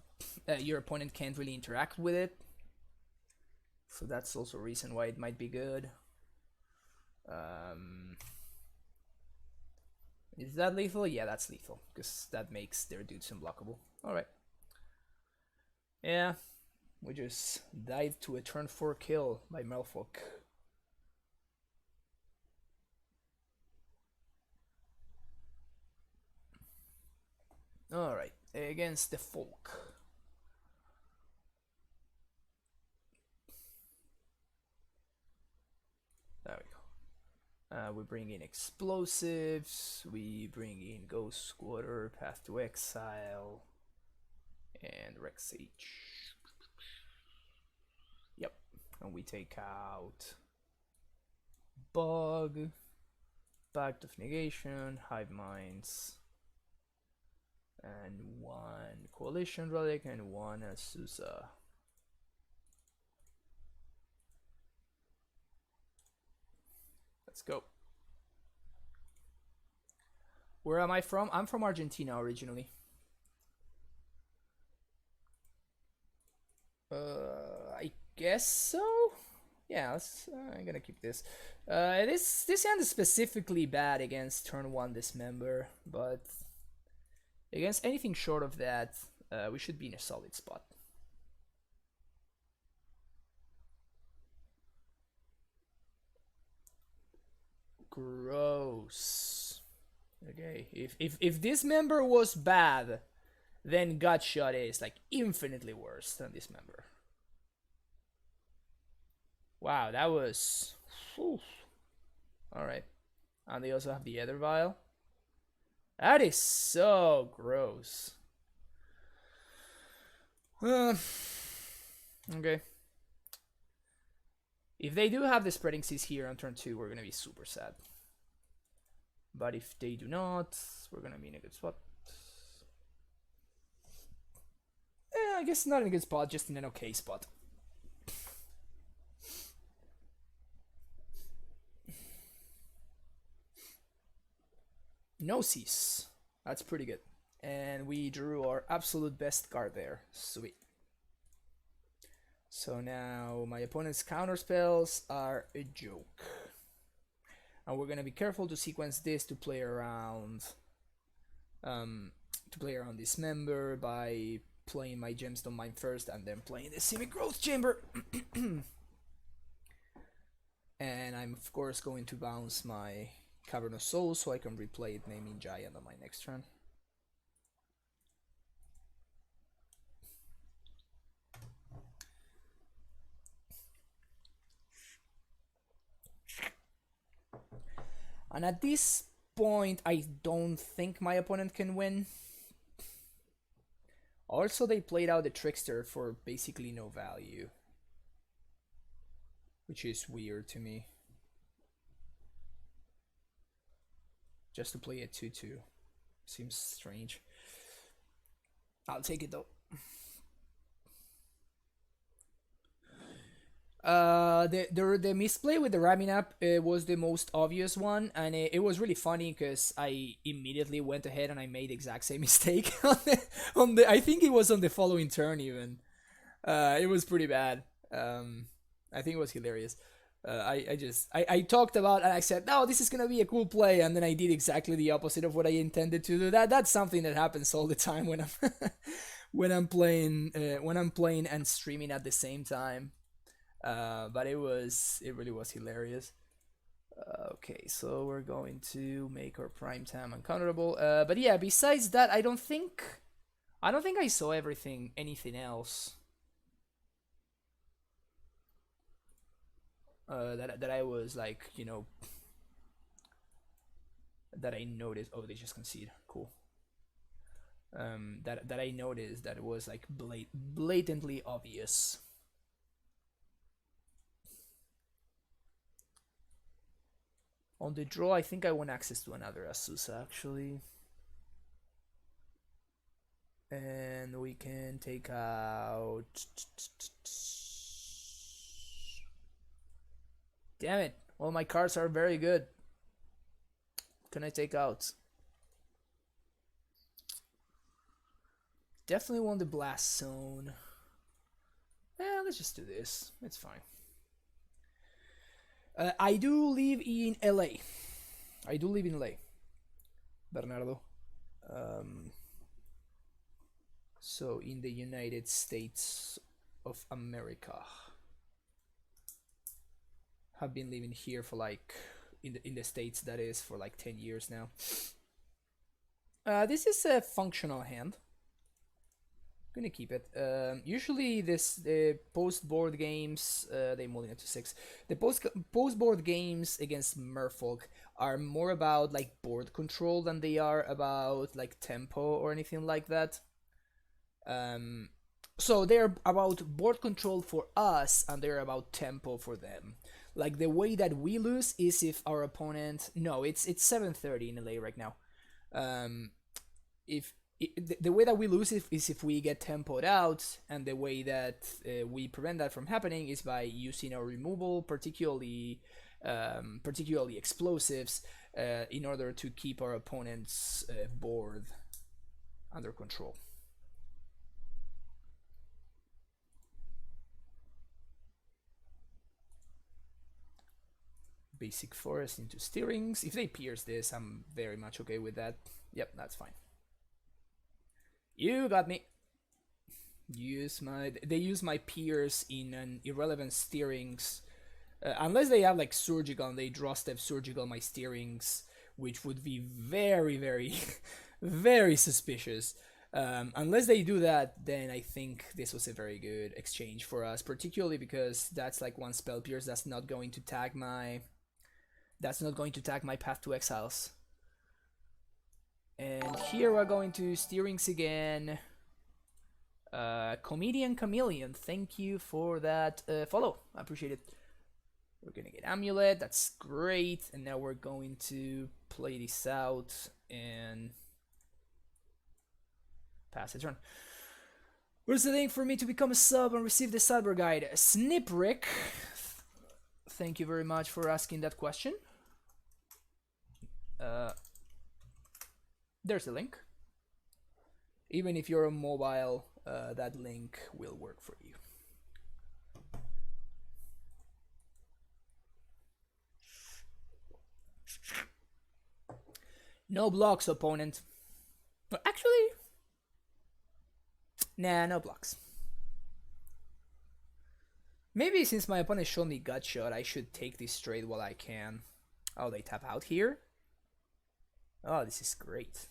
A: your opponent can't really interact with it. So that's also a reason why it might be good. Is that lethal? Yeah, that's lethal, because that makes their dudes unblockable. Alright. Yeah, we just died to a turn 4 kill by Merfolk. Alright, against the Folk. There we go. We bring in explosives, we bring in Ghost Squatter, Path to Exile, and Rex Sage. Yep, and we take out Bug, Pact of Negation, Hive Minds, and 1 Coalition Relic and 1 Azusa. Let's go. Where am I from? I'm from Argentina originally. I guess so. Yeah, I'm gonna keep this. This hand is specifically bad against turn 1 Dismember, but against anything short of that, we should be in a solid spot. gross. Okay, if this member was bad, then Gutshot is like infinitely worse than this member. Wow, that was. Alright. And they also have the other vial. That is so gross. Okay. If they do have the spreading seas here on turn 2, we're gonna be super sad. But if they do not, we're gonna be in a good spot. I guess not in a good spot, just in an okay spot. No cease. That's pretty good. And we drew our absolute best card there. Sweet. So now my opponent's counter spells are a joke. And we're gonna be careful to sequence this to play around this member by playing my Gemstone Mine first and then playing the Simic Growth Chamber. And I'm of course going to bounce my Cavern of Souls so I can replay it naming Giant on my next turn. And at this point, I don't think my opponent can win. Also, they played out the Trickster for basically no value, which is weird to me. Just to play a 2/2 seems strange. I'll take it though. The misplay with the ramming up was the most obvious one, and it was really funny because I immediately went ahead and I made the exact same mistake on the I think it was on the following turn even. It was pretty bad. I think it was hilarious. I talked about and I said, no, this is gonna be a cool play, and then I did exactly the opposite of what I intended to do. That's something that happens all the time when I'm when I'm playing and streaming at the same time. But it really was hilarious. Okay, so we're going to make our prime time uncounterable. But yeah, besides that, I don't think I saw anything else. That I was like, you know, that I noticed. Oh, they just concede. Cool. That I noticed that it was like blatantly obvious. On the draw, I think I want access to another Asusa actually. And we can take out. Damn it! All my cards are very good. What can I take out? Definitely want the Blast Zone. Let's just do this. It's fine. I do live in LA. Bernardo. So in the United States of America. Have been living here for like in the States, that is, for like 10 years now. This is a functional hand. I'm gonna keep it. Usually the post board games, they mulling it to 6. The post board games against Merfolk are more about like board control than they are about like tempo or anything like that. So they're about board control for us and they're about tempo for them. Like the way that we lose is if our opponent, no, it's 7:30 in LA right now. The way that we lose is if we get tempoed out, and the way that we prevent that from happening is by using our removal, particularly explosives, in order to keep our opponent's board under control. Basic forest into steerings. If they pierce this, I'm very much okay with that. Yep, that's fine. You got me. They use my pierce in an irrelevant steerings Unless they have like surgical and they draw step surgical my steerings, which would be very, very, very suspicious. Unless they do that, then I think this was a very good exchange for us, particularly because that's like one spell pierce that's not going to tag my path to exiles. And here we're going to steerings again. Comedian Chameleon, thank you for that follow. I appreciate it. We're gonna get Amulet, that's great. And now we're going to play this out and pass the turn. Where's the link for me to become a sub and receive the cyber guide? Sniprick, thank you very much for asking that question. There's the link. Even if you're on mobile, that link will work for you. No blocks, opponent. Actually, nah, no blocks. Maybe since my opponent showed me gut shot, I should take this trade while I can. Oh, they tap out here? Oh, this is great.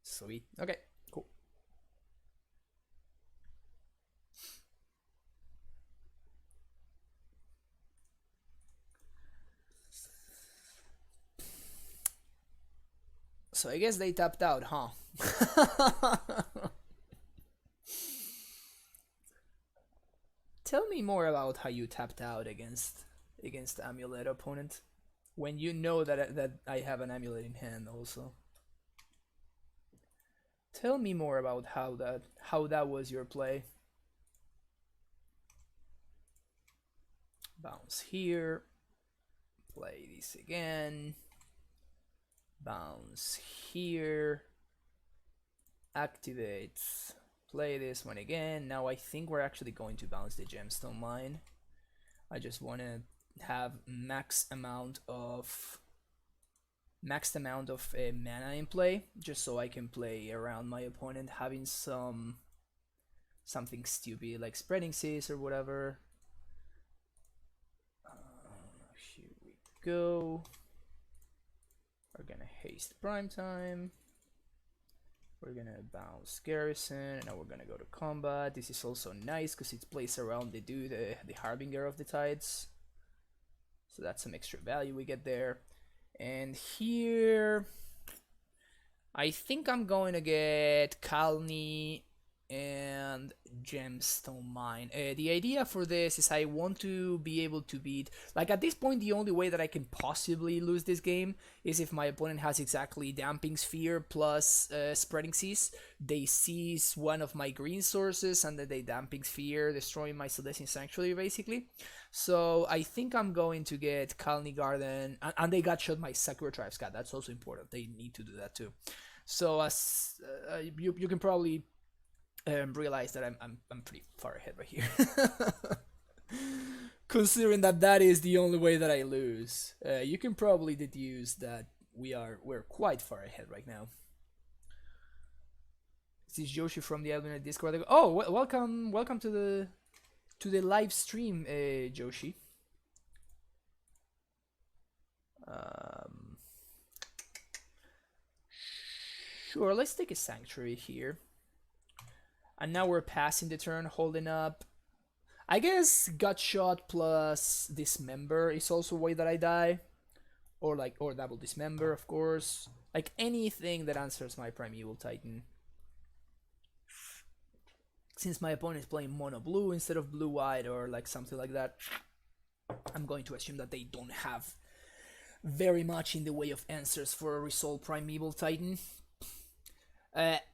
A: Sweet. Okay, cool. So I guess they tapped out, huh? Tell me more about how you tapped out against Amulet opponent, when you know that I have an Amulet in hand also. Tell me more about how that was your play. Bounce here. Play this again. Bounce here. Activate. Play this one again. Now I think we're actually going to bounce the gemstone mine. I just want to have maxed amount of mana in play, just so I can play around my opponent having something stupid like spreading seas or whatever. Here we go. We're gonna haste prime time. We're gonna bounce garrison, and now we're gonna go to combat. This is also nice because it plays around the dude, the Harbinger of the Tides. So that's some extra value we get there. And here, I think I'm going to get Kalni and Gemstone Mine. The idea for this is I want to be able to beat, like at this point the only way that I can possibly lose this game is if my opponent has exactly Damping Sphere plus Spreading Seas. They seize one of my green sources and then they Damping Sphere, destroying my Celestial Sanctuary basically. So I think I'm going to get Kalni Garden, and they got shot my Sakura Tribe Scat. That's also important. They need to do that too. So as you can probably realize that I'm pretty far ahead right here. Considering that is the only way that I lose, you can probably deduce that we're quite far ahead right now. This is Joshi from the Amulet Discord. Oh, welcome to the live stream, Joshi. Sure, let's take a Sanctuary here. And now we're passing the turn, holding up. I guess Gut Shot plus Dismember is also a way that I die. Or double Dismember, of course. Like anything that answers my Primeval Titan. Since my opponent is playing mono blue instead of blue white or like something like that, I'm going to assume that they don't have very much in the way of answers for a Resolve Primeval Titan.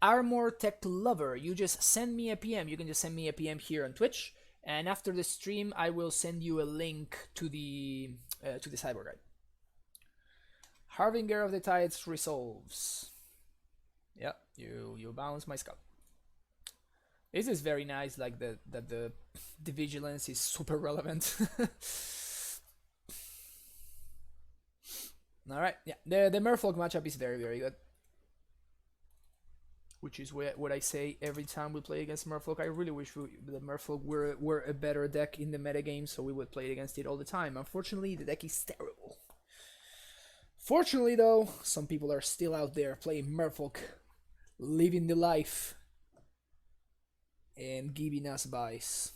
A: Armor Tech Lover, you just send me a PM. You can just send me a PM here on Twitch, and after the stream, I will send you a link to the cyber guide. Harbinger of the Tides resolves. Yeah, you bounce my Scout. This is very nice, like the vigilance is super relevant. All right, yeah, the Merfolk matchup is very, very good. which is what I say every time we play against Merfolk. I really wish the Merfolk were a better deck in the metagame, so we would play against it all the time. Unfortunately, the deck is terrible. Fortunately, though, some people are still out there playing Merfolk, living the life, and giving us buys.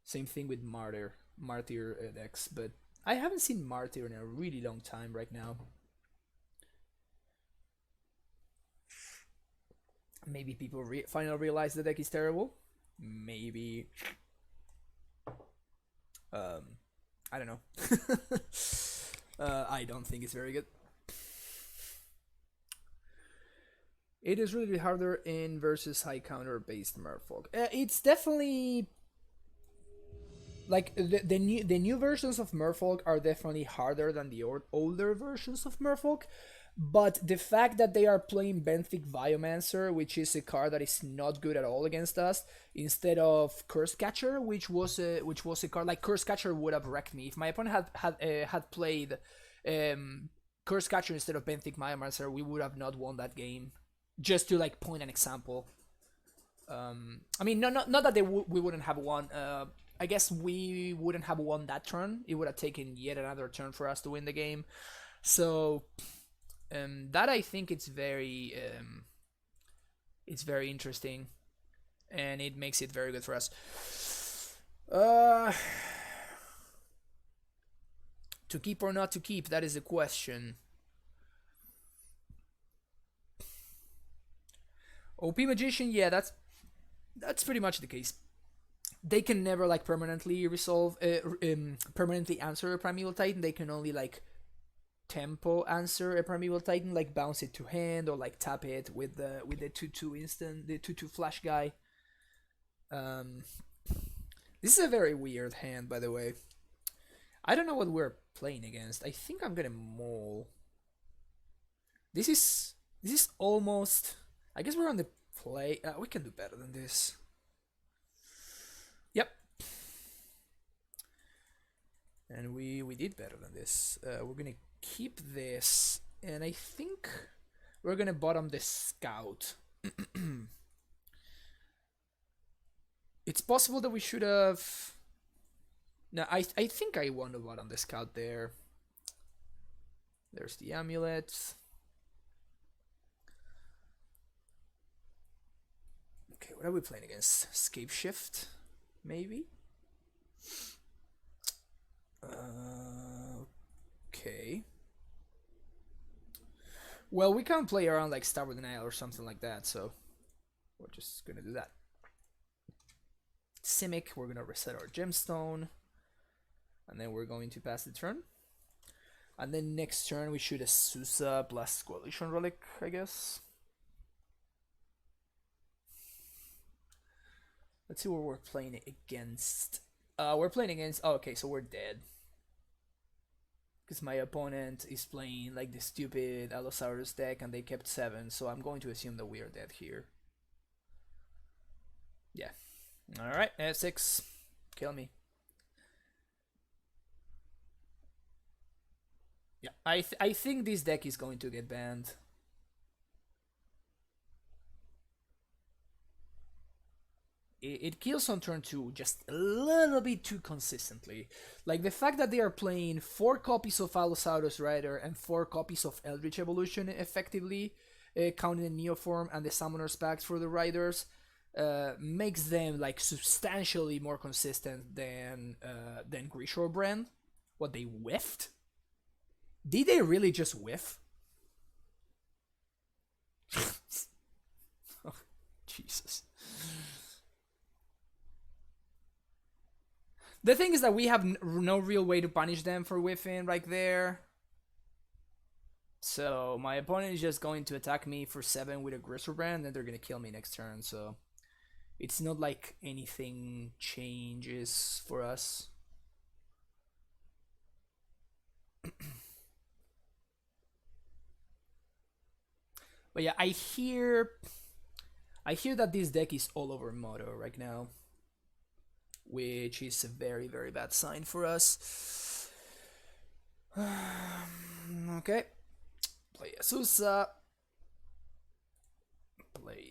A: Same thing with Martyr decks, but I haven't seen Martyr in a really long time right now. Maybe people finally realize the deck is terrible. Maybe. I don't know. I don't think it's very good. It is really harder in versus high counter based Merfolk. It's definitely like the new versions of Merfolk are definitely harder than the older versions of Merfolk. But the fact that they are playing Benthic Biomancer, which is a card that is not good at all against us, instead of Curse Catcher, which was a card like Curse Catcher would have wrecked me if my opponent had played Curse Catcher instead of Benthic Biomancer. We would have not won that game. Just to like point an example. I mean, not that we wouldn't have won. I guess we wouldn't have won that turn. It would have taken yet another turn for us to win the game. So. That I think it's very interesting, and it makes it very good for us. To keep or not to keep, that is the question. OP Magician, yeah, that's pretty much the case. They can never like permanently permanently answer a Primeval Titan. They can only like tempo answer a Primeval Titan, like bounce it to hand or like tap it with the 2/2 instant, the 2/2 flash guy. This is a very weird hand, by the way. I don't know what we're playing against. I think I'm gonna maul. This is almost. I guess we're on the play. We can do better than this. Yep. And we did better than this. We're gonna keep this, and I think we're gonna bottom the scout. It's possible that we should have. No, I think I want to bottom the scout there. There's the amulet. Okay, what are we playing against? Scape Shift, maybe. Okay. Well, we can't play around like Star with Denial or something like that, so we're just gonna do that. Simic, we're gonna reset our gemstone, and then we're going to pass the turn. And then next turn we shoot a Susa plus Coalition Relic, I guess. Let's see what we're playing against. We're playing against. Oh, okay, so we're dead. Because my opponent is playing like the stupid Allosaurus deck and they kept 7, so I'm going to assume that we are dead here. Yeah. Alright, F6. Kill me. Yeah, I think this deck is going to get banned. It kills on turn 2 just a little bit too consistently. Like the fact that they are playing 4 copies of Allosaurus Rider and 4 copies of Eldritch Evolution effectively, counting the Neoform and the Summoner's Packs for the Riders, makes them like substantially more consistent than Grishore Brand. What, they whiffed? Did they really just whiff? Oh, Jesus. The thing is that we have no real way to punish them for whiffing right there. So my opponent is just going to attack me for 7 with a Grishore Brand, and they're going to kill me next turn. So it's not like anything changes for us. But yeah, I hear that this deck is all over Moto right now, which is a very, very bad sign for us. Okay, play Asusa.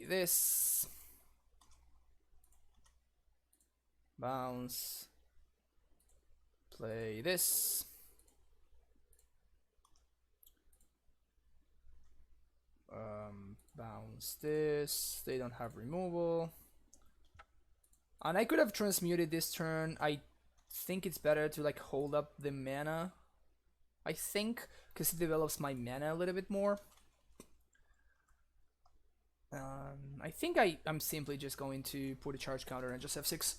A: this. Bounce. Play this. Bounce this. They don't have removal. And I could have transmuted this turn. I think it's better to like hold up the mana. I think, because it develops my mana a little bit more. I think I'm simply just going to put a charge counter and just F6.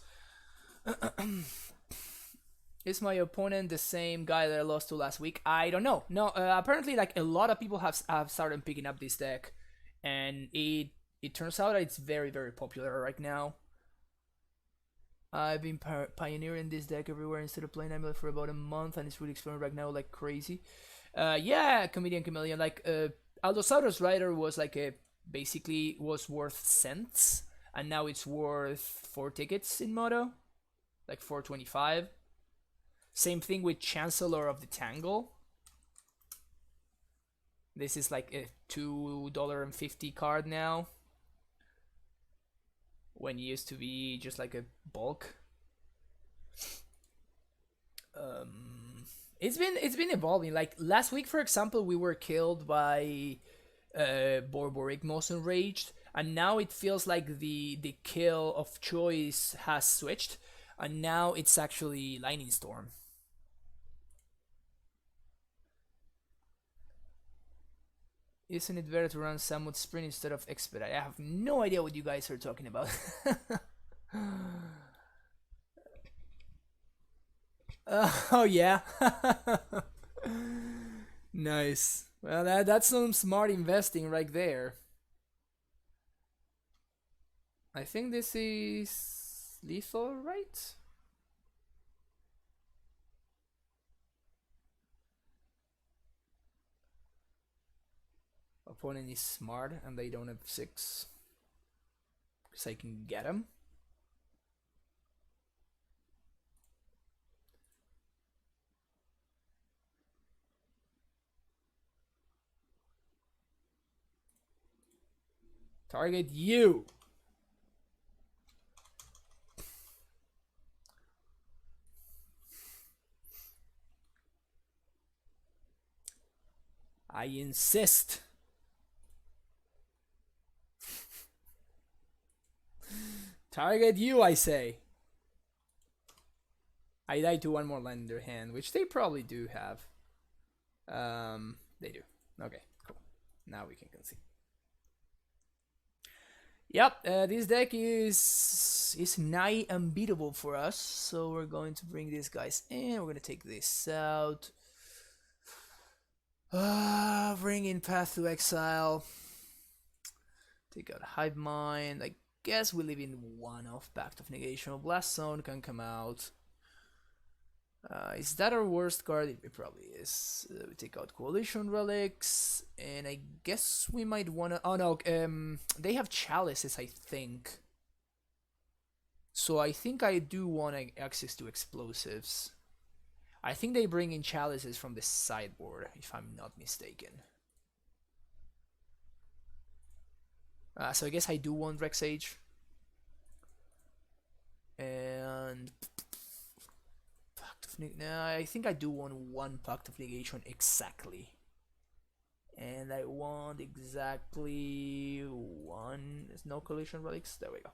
A: Is my opponent the same guy that I lost to last week? I don't know. No, apparently like a lot of people have started picking up this deck, and it turns out it's very, very popular right now. I've been pioneering this deck everywhere instead of playing Amulet for about a month, and it's really exploring right now like crazy. Yeah, Comedian Chameleon, like Aldosaurus Rider was like basically was worth cents, and now it's worth 4 tickets in Moto, like 425. Same thing with Chancellor of the Tangle. This is like a $2.50 card now, when it used to be just like a bulk. It's been evolving. Like last week, for example, we were killed by Borboric Most Enraged, and now it feels like the kill of choice has switched, and now it's actually Lightning Storm. Isn't it better to run Samut Sprint instead of Expedite? I have no idea what you guys are talking about. Oh yeah. Nice. Well, that's some smart investing right there. I think this is lethal, right? Opponent is smart and they don't have 6. Because I can get him. Target you! I insist. Target you, I say. I died to one more land in their hand, which they probably do have. They do. Okay, cool. Now we can concede. Yep, this deck is nigh unbeatable for us, so we're going to bring these guys in. We're gonna take this out. Bring in Path to Exile. Take out Hive Mind. I guess we leave in 1 of Pact of Negation. Blast Zone can come out. Is that our worst card? It probably is. We take out Coalition Relics, and I guess we might wanna. Oh no, they have Chalices, I think. So I think I do want access to explosives. I think they bring in Chalices from the sideboard, if I'm not mistaken. So I guess I do want Rex Age. And I think I do want 1 Pact of Negation exactly. And I want exactly 1. There's no Collision Relics. There we go.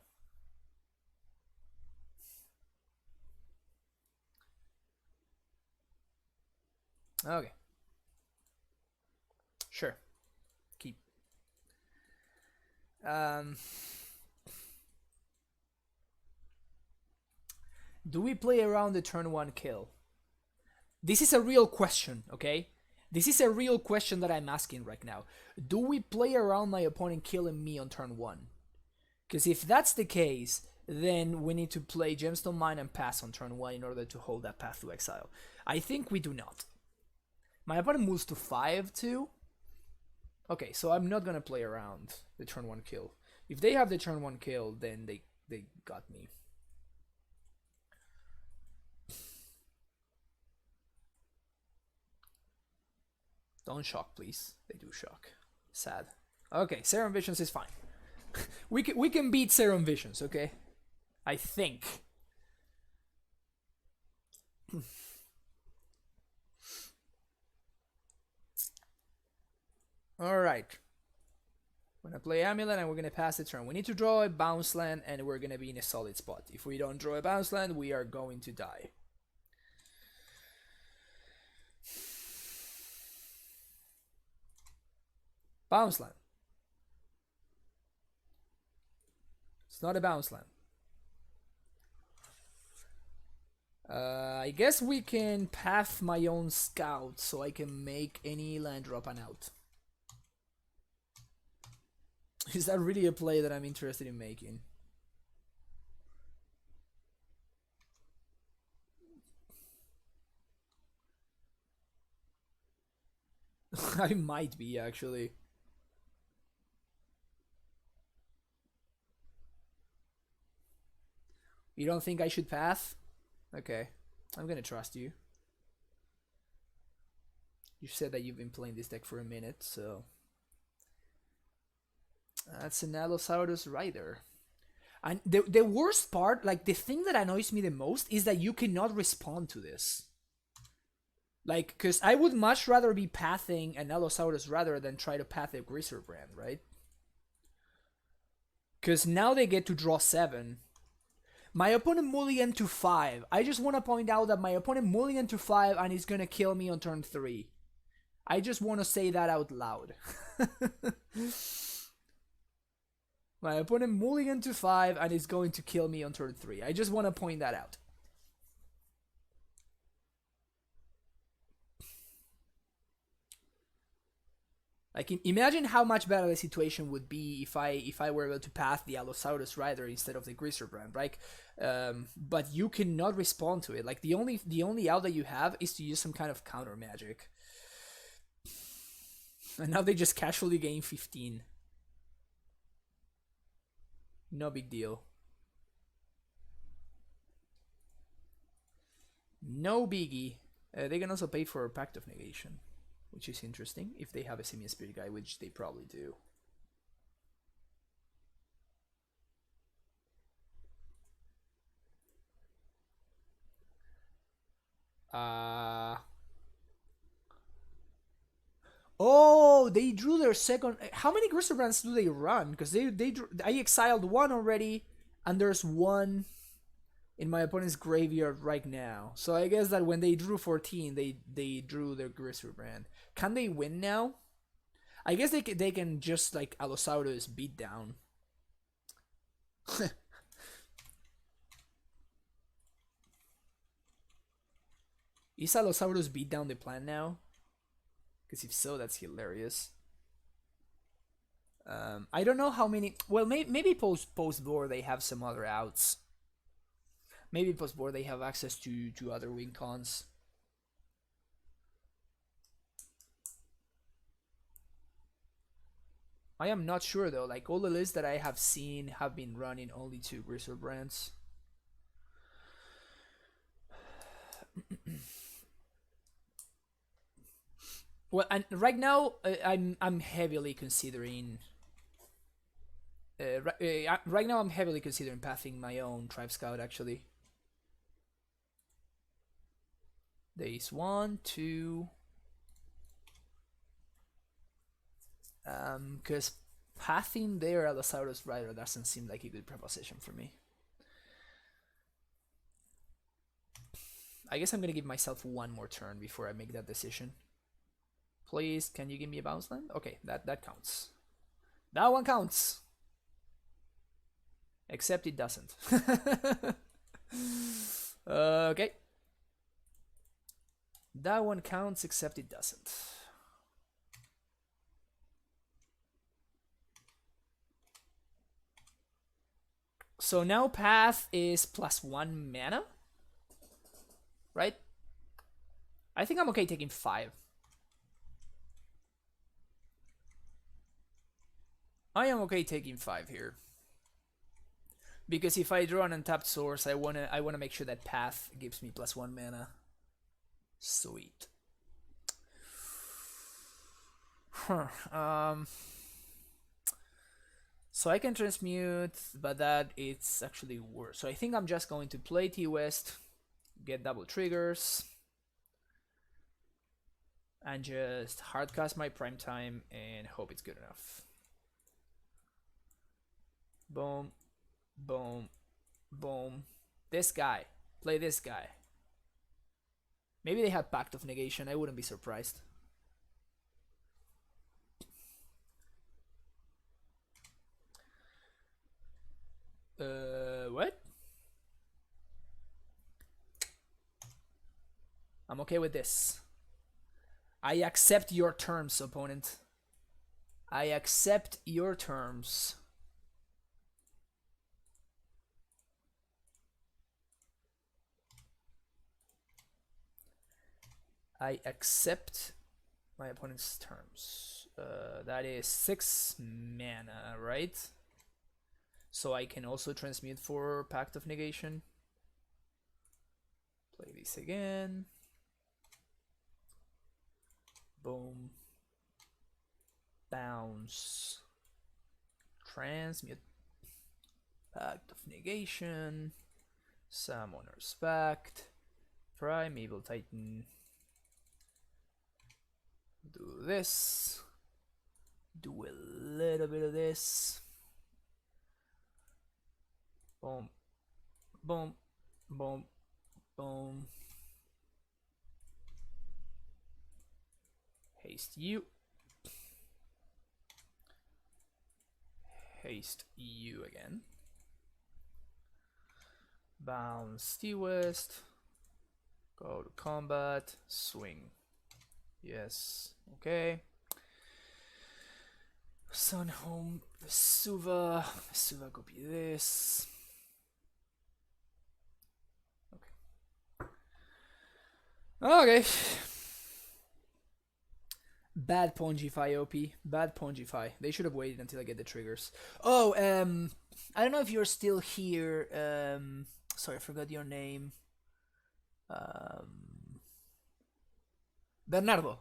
A: Okay. Sure. Keep. Do we play around the turn 1 kill? This is a real question, okay? This is a real question that I'm asking right now. Do we play around my opponent killing me on turn 1? Because if that's the case, then we need to play Gemstone Mine and pass on turn 1 in order to hold that Path to Exile. I think we do not. My opponent moves to 5 too. Okay, so I'm not gonna play around the turn 1 kill. If they have the turn 1 kill, then they got me. Don't shock, please. They do shock. Sad. Okay, Serum Visions is fine. we can beat Serum Visions, okay? I think. All right. We're gonna play Amulet and we're gonna pass the turn. We need to draw a bounce land and we're gonna be in a solid spot. If we don't draw a bounce land, we are going to die. Bounce land. It's not a bounce land. I guess we can path my own scout so I can make any land drop an out. Is that really a play that I'm interested in making? I might be, actually. You don't think I should path? Okay, I'm gonna trust you. You said that you've been playing this deck for a minute, so... That's an Allosaurus Rider. And the worst part, like the thing that annoys me the most, is that you cannot respond to this. Like, because I would much rather be pathing an Allosaurus Rider than try to path a Griselbrand, right? Because now they get to draw 7. My opponent mulligan to 5. I just want to point out that my opponent mulligan to 5 and he's gonna kill me on turn 3. I just want to say that out loud. My opponent mulligan to 5 and is going to kill me on turn 3. I just want to point that out. Like, imagine how much better the situation would be if I were able to path the Allosaurus Rider instead of the Griselbrand, right? But you cannot respond to it. Like, the only out that you have is to use some kind of counter magic. And now they just casually gain 15. No big deal. No biggie. They can also pay for a Pact of Negation, which is interesting if they have a Simian Spirit Guide, which they probably do. Oh, they drew their second. How many Griselbrands do they run? Because I exiled one already, and there's one in my opponent's graveyard right now. So I guess that when they drew 14, they drew their Griselbrand. Can they win now? I guess they can just like Allosaurus beat down. Is Allosaurus beat down the plan now? Because if so, that's hilarious. I don't know how many. Well, maybe post board they have some other outs. Maybe post board they have access to other win cons. I am not sure though. Like all the lists that I have seen have been running only 2 Griselbrands. Well, and right now I'm heavily considering. Right now I'm heavily considering pathing my own Tribe Scout. Actually, there is 1, 2. Because pathing their Allosaurus Rider doesn't seem like a good proposition for me. I guess I'm gonna give myself 1 more turn before I make that decision. Please, can you give me a bounce land? Okay, that counts. That one counts. Except it doesn't. Okay. That one counts, except it doesn't. So now path is +1 mana, right? I think I'm okay taking 5. I am okay taking 5 here. Because if I draw an untapped source, I wanna make sure that path gives me +1 mana. Sweet. Huh. So I can transmute, but that it's actually worse. So I think I'm just going to play T-West, get double triggers, and just hardcast my prime time and hope it's good enough. Boom, boom, boom. This guy. Play this guy. Maybe they have Pact of Negation. I wouldn't be surprised. What? I'm okay with this. I accept your terms, opponent. I accept your terms. I accept my opponent's terms. That is 6 mana, right? So I can also transmute for Pact of Negation. Play this again. Boom. Bounce. Transmute. Pact of Negation. Summoner's Pact. Primeval Titan. Do this. Do a little bit of this. Boom. Boom. Boom. Boom. Haste you. Haste you again. Bounce T-West. Go to combat. Swing. Yes. Okay. Sun Home. Vesuva. Vesuva copy this. Okay. Bad Pongify OP. Bad Pongify. They should have waited until I get the triggers. Oh, I don't know if you're still here. Sorry, I forgot your name. Bernardo.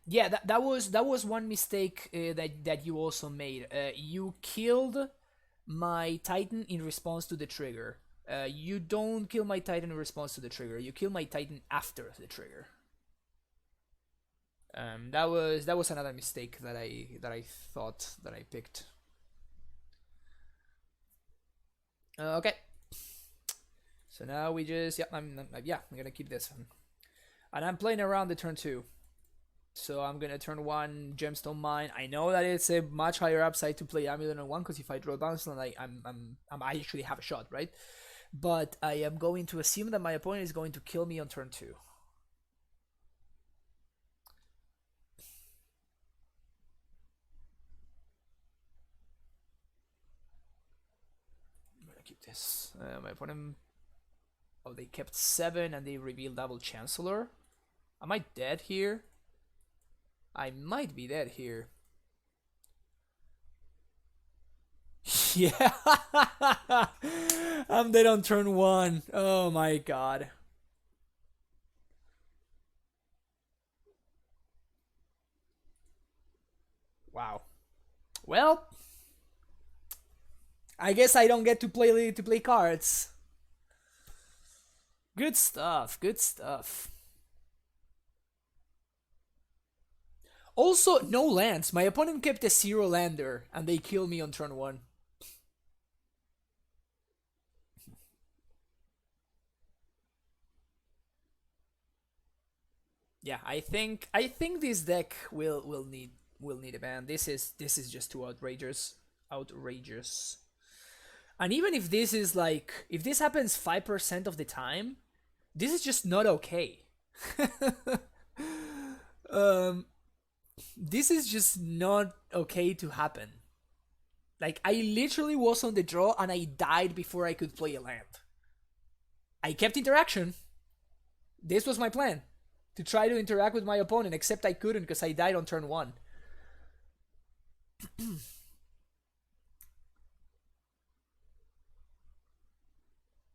A: Yeah, that was one mistake that you also made. You killed my Titan in response to the trigger. You don't kill my Titan in response to the trigger. You kill my Titan after the trigger. That was another mistake that I thought that I picked. Okay. So now we just I'm gonna keep this one, and I'm playing around the turn 2. So I'm gonna turn 1 Gemstone Mine. I know that it's a much higher upside to play Amulet on 1 because if I draw bounce, then I actually have a shot, right? But I am going to assume that my opponent is going to kill me on turn 2. I'm gonna keep this. My opponent. Oh, they kept 7 and they revealed double Chancellor. Am I dead here? I might be dead here. Yeah. I'm dead on turn 1. Oh my god. Wow. Well, I guess I don't get to play cards. Good stuff. Good stuff. Also, no lands. My opponent kept a 0 lander and they kill me on turn 1. Yeah, I think this deck will need a ban. This is just too outrageous. Outrageous. And even if this is like, if this happens 5% of the time, this is just not okay. This is just not okay to happen. Like, I literally was on the draw and I died before I could play a land. I kept interaction. This was my plan. To try to interact with my opponent, except I couldn't because I died on turn 1.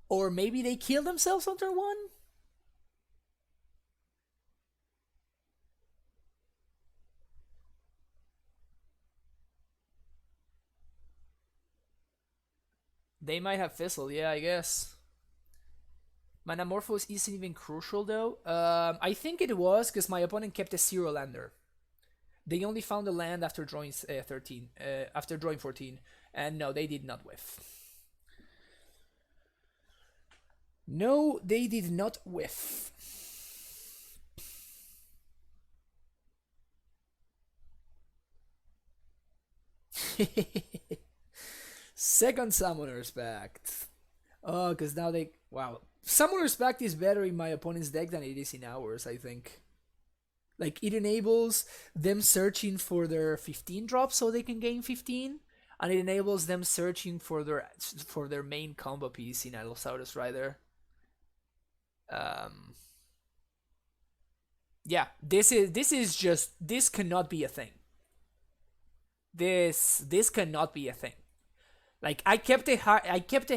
A: Or maybe they killed themselves on turn 1? They might have fizzled, yeah, I guess. Manamorphose isn't even crucial though. I think it was because my opponent kept a zero lander. They only found a land after drawing 13, after drawing 14, and no, they did not whiff. No, they did not whiff. Second Summoner's Pact. Oh, because now they... Wow. Summoner's Pact is better in my opponent's deck than it is in ours, I think. Like, it enables them searching for their 15 drops so they can gain 15, and it enables them searching for their main combo piece in Allosaurus Rider. Yeah, this cannot be a thing. This cannot be a thing. Like, I kept a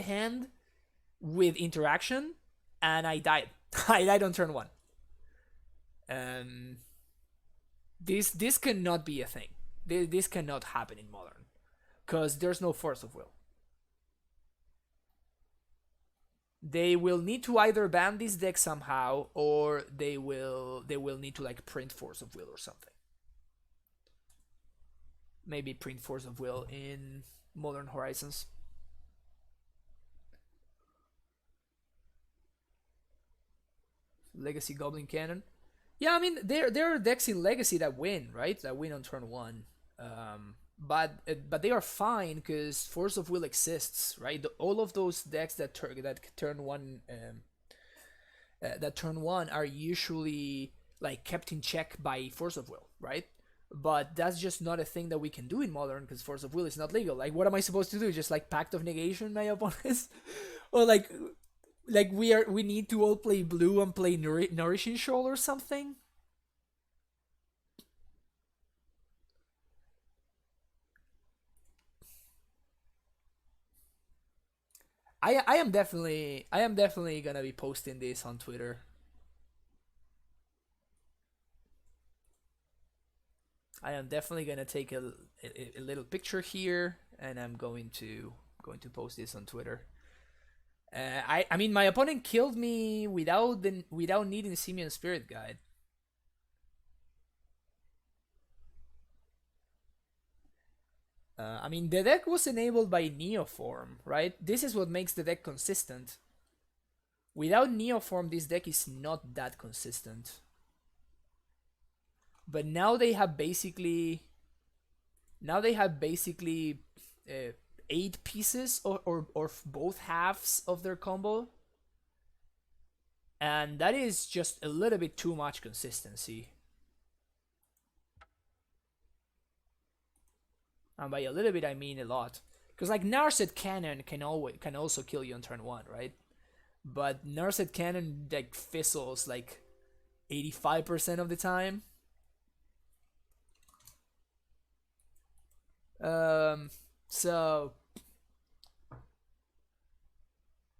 A: hand with interaction, and I died. I died on turn 1. This cannot be a thing. This cannot happen in Modern, because there's no force of will. They will need to either ban this deck somehow, or they will need to like print force of will or something. Maybe print force of will in Modern Horizons. Legacy Goblin Cannon. Yeah, I mean there are decks in Legacy that win, right? That win on turn 1. But they are fine because Force of Will exists, right? All of those decks that turn 1 are usually like kept in check by Force of Will, right? But that's just not a thing that we can do in Modern because Force of Will is not legal. Like, what am I supposed to do? Just like Pact of Negation my opponents, or like we need to all play blue and play Nourishing Shoal or something? I am definitely gonna be posting this on Twitter. I am definitely gonna take a little picture here, and I'm going to post this on Twitter. I mean, my opponent killed me without needing Simian Spirit Guide. I mean, the deck was enabled by Neoform, right? This is what makes the deck consistent. Without Neoform, this deck is not that consistent. But now they have basically... uh, 8 pieces or both halves of their combo. And that is just a little bit too much consistency. And by a little bit, I mean a lot. Because like Narset Cannon can also kill you on turn 1, right? But Narset Cannon like fizzles like 85% of the time. So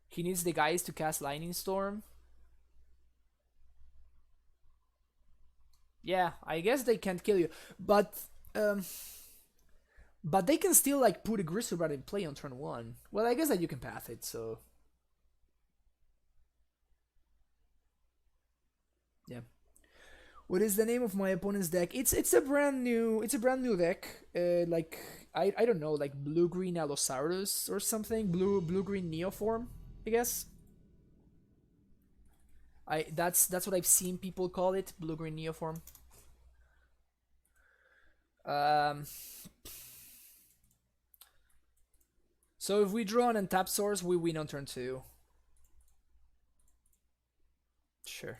A: he needs the guys to cast Lightning Storm. Yeah, I guess they can't kill you, but they can still like put a Griselbrand in play on turn 1. Well, I guess that you can path it, so yeah. What is the name of my opponent's deck? It's a brand new deck. Like I don't know, like blue green Allosaurus or something. Blue green Neoform, I guess. That's what I've seen people call it, blue green Neoform. So if we draw an untap source, we win on turn 2. Sure.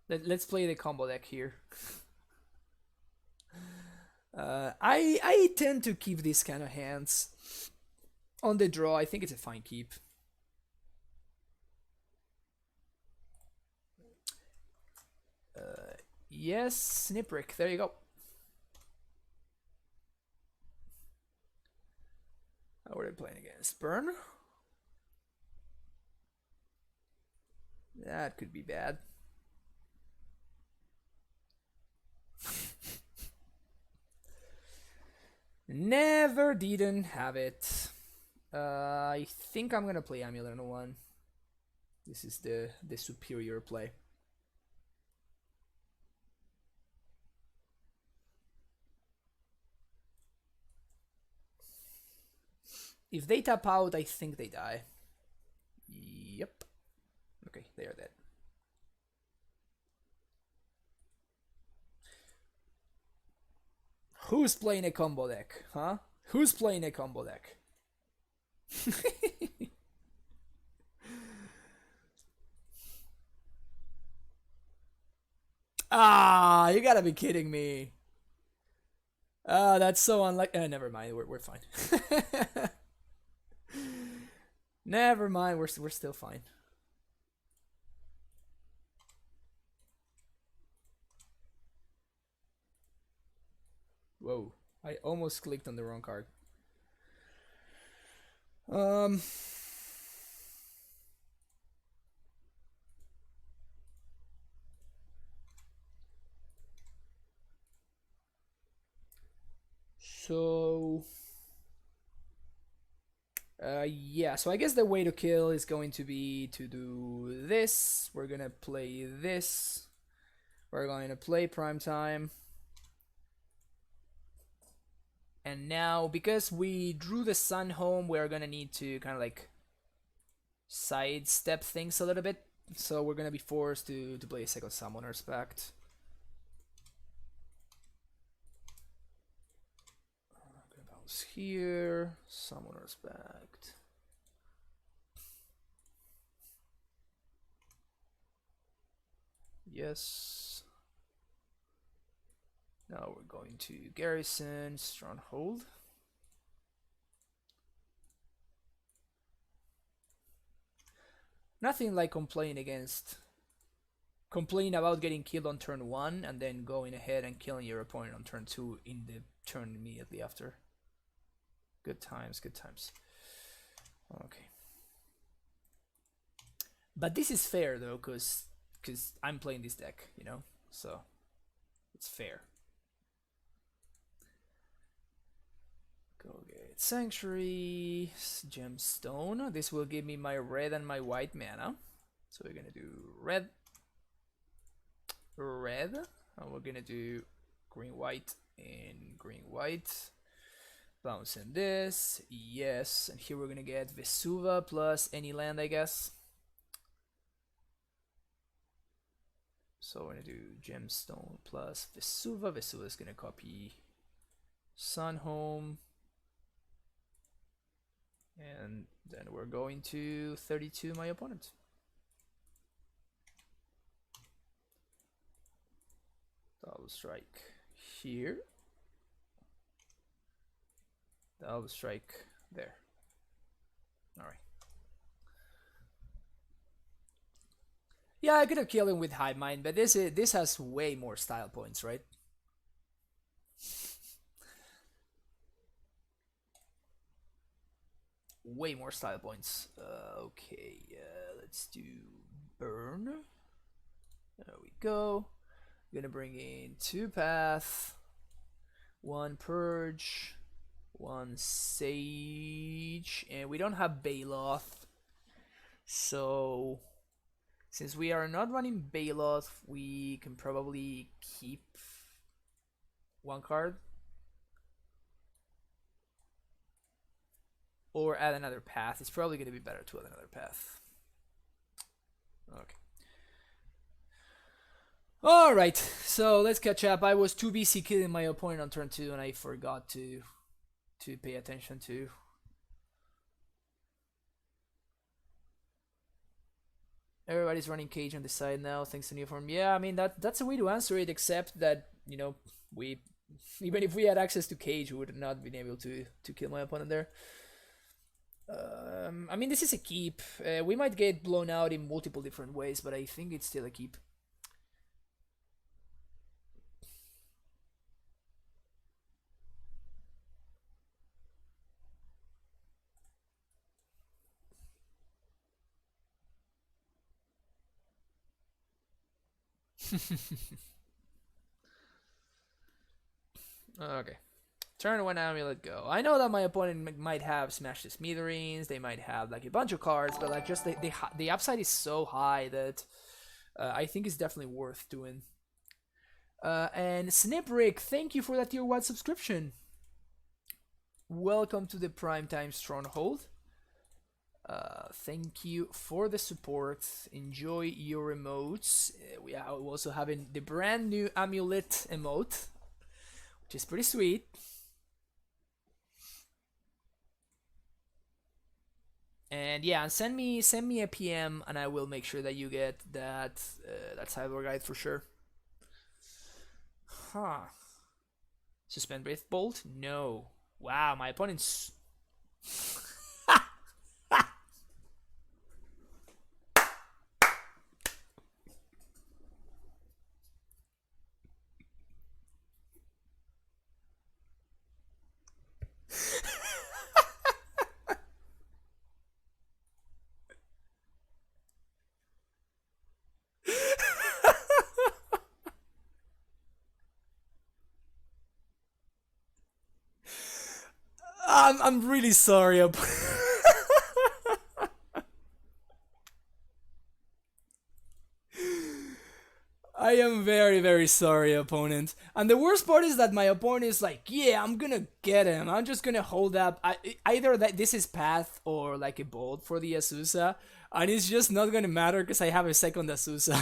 A: Let's play the combo deck here. I tend to keep these kind of hands on the draw. I think it's a fine keep. Yes, Sniprick. There you go. What are they playing against? Burn? That could be bad. Never didn't have it. I think I'm gonna play Amulet on one. This is the superior play. If they tap out, I think they die. Yep. Okay, they are dead. Who's playing a combo deck, huh? Who's playing a combo deck? Ah, you gotta be kidding me. Ah, that's so unlike. Never mind. We're fine. Never mind. We're still fine. Whoa! I almost clicked on the wrong card. Um. So. Yeah, so I guess the way to kill is going to be to do this. We're gonna play this. We're going to play prime time. And now, because we drew the sun home, we're gonna need to kind of like sidestep things a little bit. So we're gonna be forced to play a second Summoner's Pact. I'm gonna bounce here, Summoner's Pact. Yes. Now we're going to Garrison, Stronghold. Nothing like complaining about getting killed on turn 1 and then going ahead and killing your opponent on turn 2 in the turn immediately after. Good times, good times. Okay. But this is fair though, because I'm playing this deck, you know? So it's fair. Go get Sanctuary, Gemstone. This will give me my red and my white mana. So we're gonna do red, and we're gonna do green, white, and green, white. Bouncing this, yes, and here we're gonna get Vesuva plus any land, I guess. So we're gonna do Gemstone plus Vesuva. Vesuva is gonna copy Sun Home. And then we're going to 32 my opponent. Double strike here. Double strike there. Alright. Yeah, I could have killed him with Hive Mind, but this has way more style points, right? Way more style points. Okay, let's do burn. There we go. I'm gonna bring in 2 path, 1 purge, 1 sage, and we don't have Baloth. So since we are not running Baloth, we can probably keep 1 card. Or add another path. It's probably going to be better to add another path. Okay. Alright, so let's catch up. I was too busy killing my opponent on turn 2 and I forgot to pay attention to. Everybody's running Cage on the side now, thanks to new form. Yeah, I mean that's a way to answer it, except that, you know, we even if we had access to Cage, we would have not been able to kill my opponent there. I mean, this is a keep. We might get blown out in multiple different ways, but I think it's still a keep. Okay. Turn 1 Amulet, go. I know that my opponent might have Smash the Smithereens, they might have like a bunch of cards, but like just the upside is so high that I think it's definitely worth doing. And Sniprick, thank you for that tier 1 subscription. Welcome to the Primetime Stronghold. Thank you for the support. Enjoy your emotes. We are also having the brand new Amulet emote, which is pretty sweet. And yeah, send me a PM, and I will make sure that you get that cyber guide for sure. Huh? Suspend Breath Bolt? No. Wow, my opponent's. I'm really sorry. I am very, very sorry, opponent. And the worst part is that my opponent is like, yeah, I'm gonna get him. I'm just gonna hold up. Either that this is path or like a bolt for the Azusa. And it's just not gonna matter because I have a second Azusa.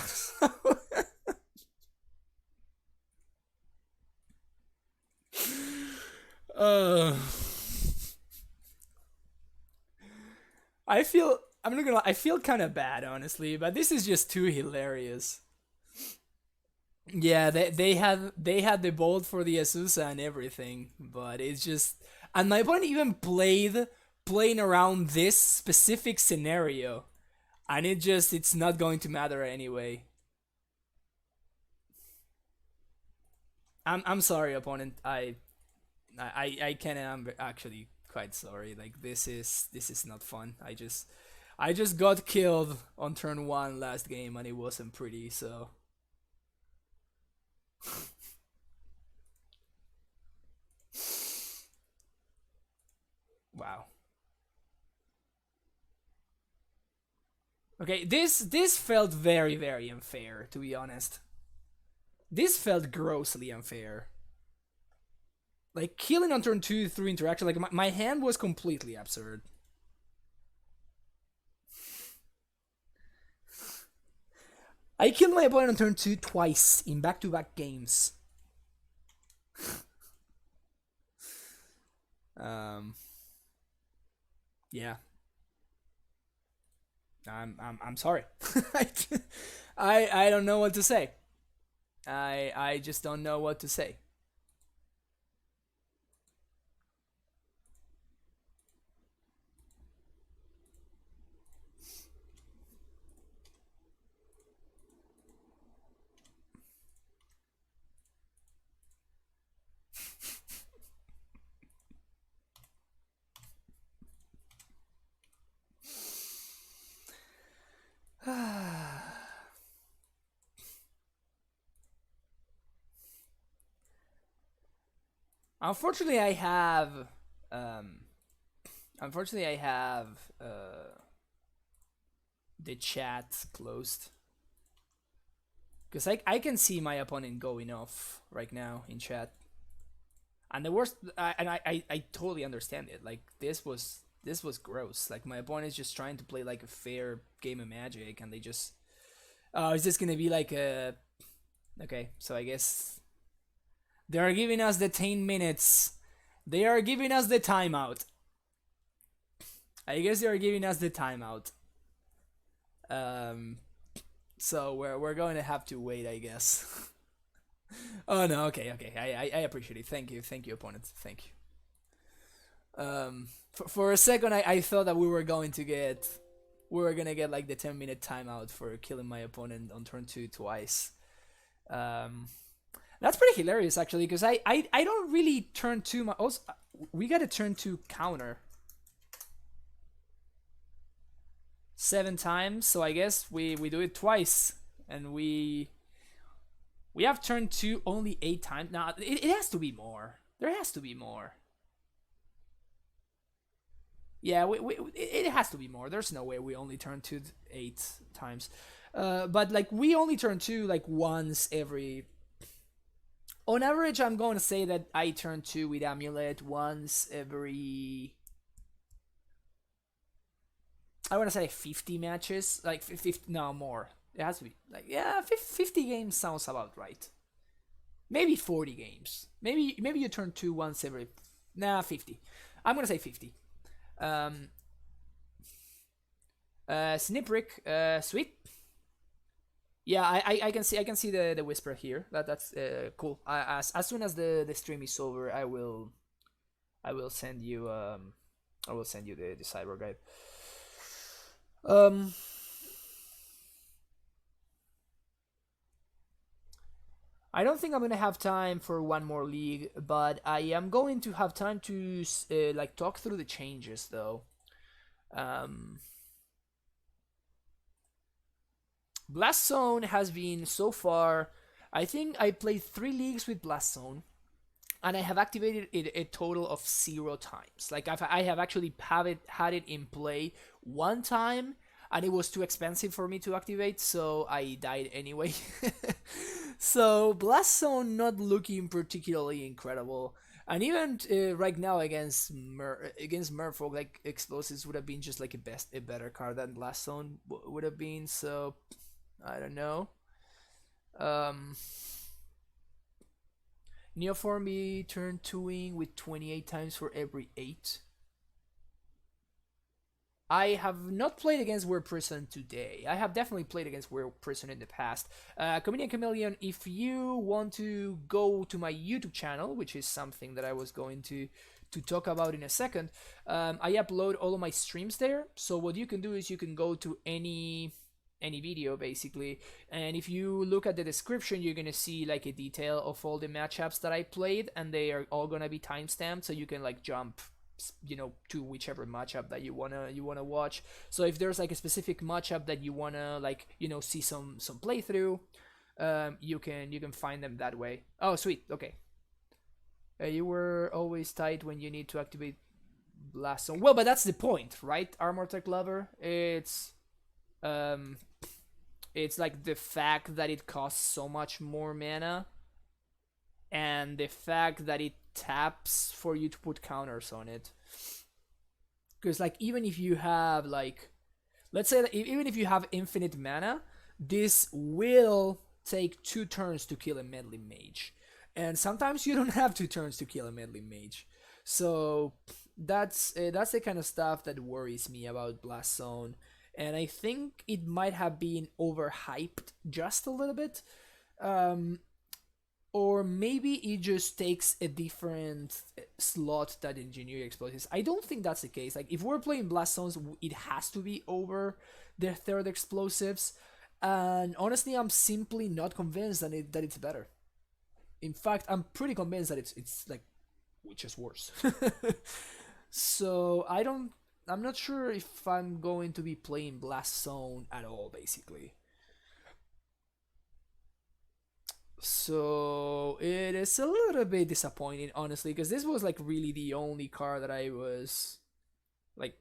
A: I'm not gonna I feel kind of bad, honestly, but this is just too hilarious. Yeah, they had the bolt for the Azusa and everything, but it's just, and my opponent even playing around this specific scenario, and it's not going to matter anyway. I'm sorry, opponent. I can am actually quite sorry. Like this is not fun. I just got killed on turn 1 last game, and it wasn't pretty. So. Wow. Okay, this felt very, very unfair, to be honest. This felt grossly unfair. Like, killing on turn 2 through interaction, like, my hand was completely absurd. I killed my opponent on turn 2 twice in back-to-back games. Yeah. I'm sorry. I don't know what to say. I just don't know what to say. Unfortunately, I have. Unfortunately, I have the chat closed because I can see my opponent going off right now in chat, and the worst, and I totally understand it. Like this was gross. Like my opponent is just trying to play like a fair game of Magic, and they just. Oh, is this gonna be like a? Okay, so I guess they are giving us the 10 minutes. They are giving us the timeout. I guess they are giving us the timeout. So we're going to have to wait, I guess. Oh no, okay. I appreciate it. Thank you, opponent. Thank you. For a second, I thought that we were gonna get like the 10-minute timeout for killing my opponent on turn 2 twice. That's pretty hilarious actually, because I don't really turn 2 my. Also, we got a turn 2 counter 7 times, so I guess we do it twice, and we have turn 2 only 8 times. Now it has to be more. There has to be more. Yeah, it has to be more. There's no way we only turn two 8 times. But like we only turn two like once every. On average, I'm going to say that I turn two with Amulet once every. I want to say 50 matches, like 50. No more. It has to be like yeah, 50 games sounds about right. Maybe 40 games. Maybe you turn two once every. Nah, 50. I'm gonna say 50. Um, Sniprick, sweet. Yeah, I can see the whisper here. That's cool. As soon as the stream is over, I will send you I will send you the cyber guide. Um, I don't think I'm gonna have time for one more league, but I am going to have time to like talk through the changes though. Um, Blast Zone has been so far. I think I played 3 leagues with Blast Zone, and I have activated it a total of 0 times. Like I have actually had it in play one time, and it was too expensive for me to activate, so I died anyway. So Blast Zone not looking particularly incredible. And even right now against Merfolk, like explosives would have been just like a better card than Blast Zone would have been. So I don't know. Um, Neoformy turn 2ing with 28 times for every 8. I have not played against Were Prison today. I have definitely played against Were Prison in the past. Comedian Chameleon, if you want to go to my YouTube channel, which is something that I was going to talk about in a second, I upload all of my streams there. So what you can do is you can go to any video basically, and if you look at the description you're gonna see like a detail of all the matchups that I played, and they are all gonna be timestamped, so you can like jump to whichever matchup that you wanna watch. So if there's like a specific matchup that you wanna like see some playthrough, you can find them that way. Oh sweet, okay. You were always tight when you need to activate Blast Zone. Well, but that's the point, right? Armor Tech Lover, um it's like the fact that it costs so much more mana, and the fact that it taps for you to put counters on it. Because like even if you have like, let's say that even if you have infinite mana, this will take 2 turns to kill a meddling mage, and sometimes you don't have 2 turns to kill a meddling mage. So that's the kind of stuff that worries me about Blast Zone, and I think it might have been overhyped just a little bit. Um, or maybe it just takes a different slot that engineer explosives. I don't think that's the case. Like if we're playing Blast Zones, it has to be over the third explosives. And honestly, I'm simply not convinced that it's better. In fact, I'm pretty convinced that it's like which is worse. So I'm not sure if I'm going to be playing Blast Zone at all, basically. So it is a little bit disappointing, honestly, because this was like really the only car that I was like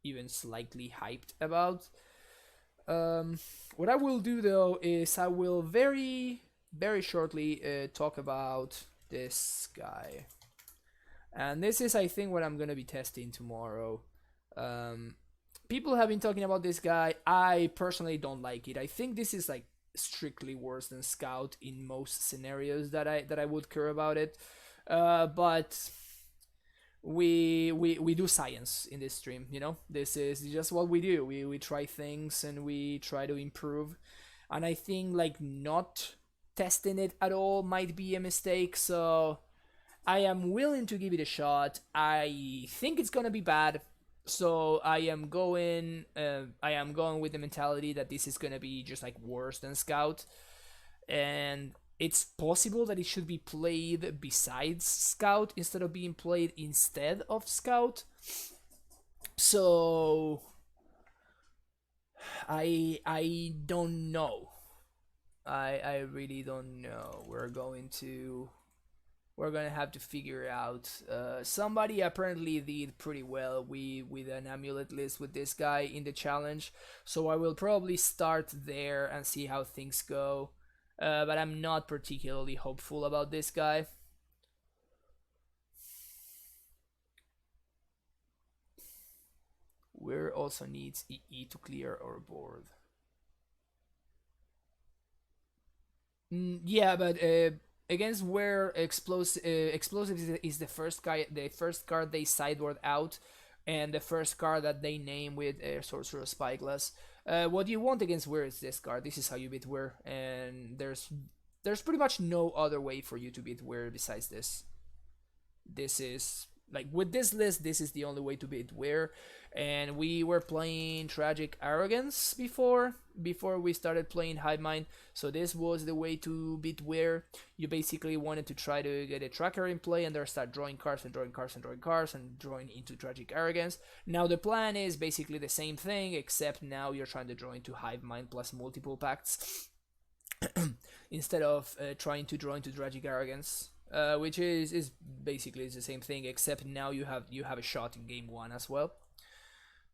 A: even slightly hyped about. What I will do though is I will very shortly talk about this guy, and this is I think what I'm gonna be testing tomorrow. Um, People have been talking about this guy. I personally don't like it. I think this is like strictly worse than Scout in most scenarios that I would care about it. But we do science in this stream. This is just what we do. We try things and we try to improve. And I think like not testing it at all might be a mistake. So I am willing to give it a shot. I think it's gonna be bad, so I am going with the mentality that this is gonna be just like worse than Scout, and it's possible that it should be played besides Scout instead of being played instead of Scout. So I don't know. I really don't know. We're going to we're gonna have to figure out. Somebody apparently did pretty well with an amulet list with this guy in the challenge, so I will probably start there and see how things go. But I'm not particularly hopeful about this guy. We're also needs EE to clear our board. Yeah, but against where explosive is the first guy, the first card they sideboard out, and the first card that they name with Sorcerer Spyglass. What you want against where is this card? This is how you beat where, and there's pretty much no other way for you to beat where besides this. This is like with this list, this is the only way to beat where. And we were playing Tragic Arrogance before we started playing Hive Mind, so this was the way to beat where. You basically wanted to try to get a tracker in play and then start drawing cards and drawing cards and drawing cards and drawing into Tragic Arrogance. Now the plan is basically the same thing, except now you're trying to draw into Hive Mind plus multiple pacts instead of trying to draw into Tragic Arrogance. Which is basically the same thing, except now you have a shot in game one as well.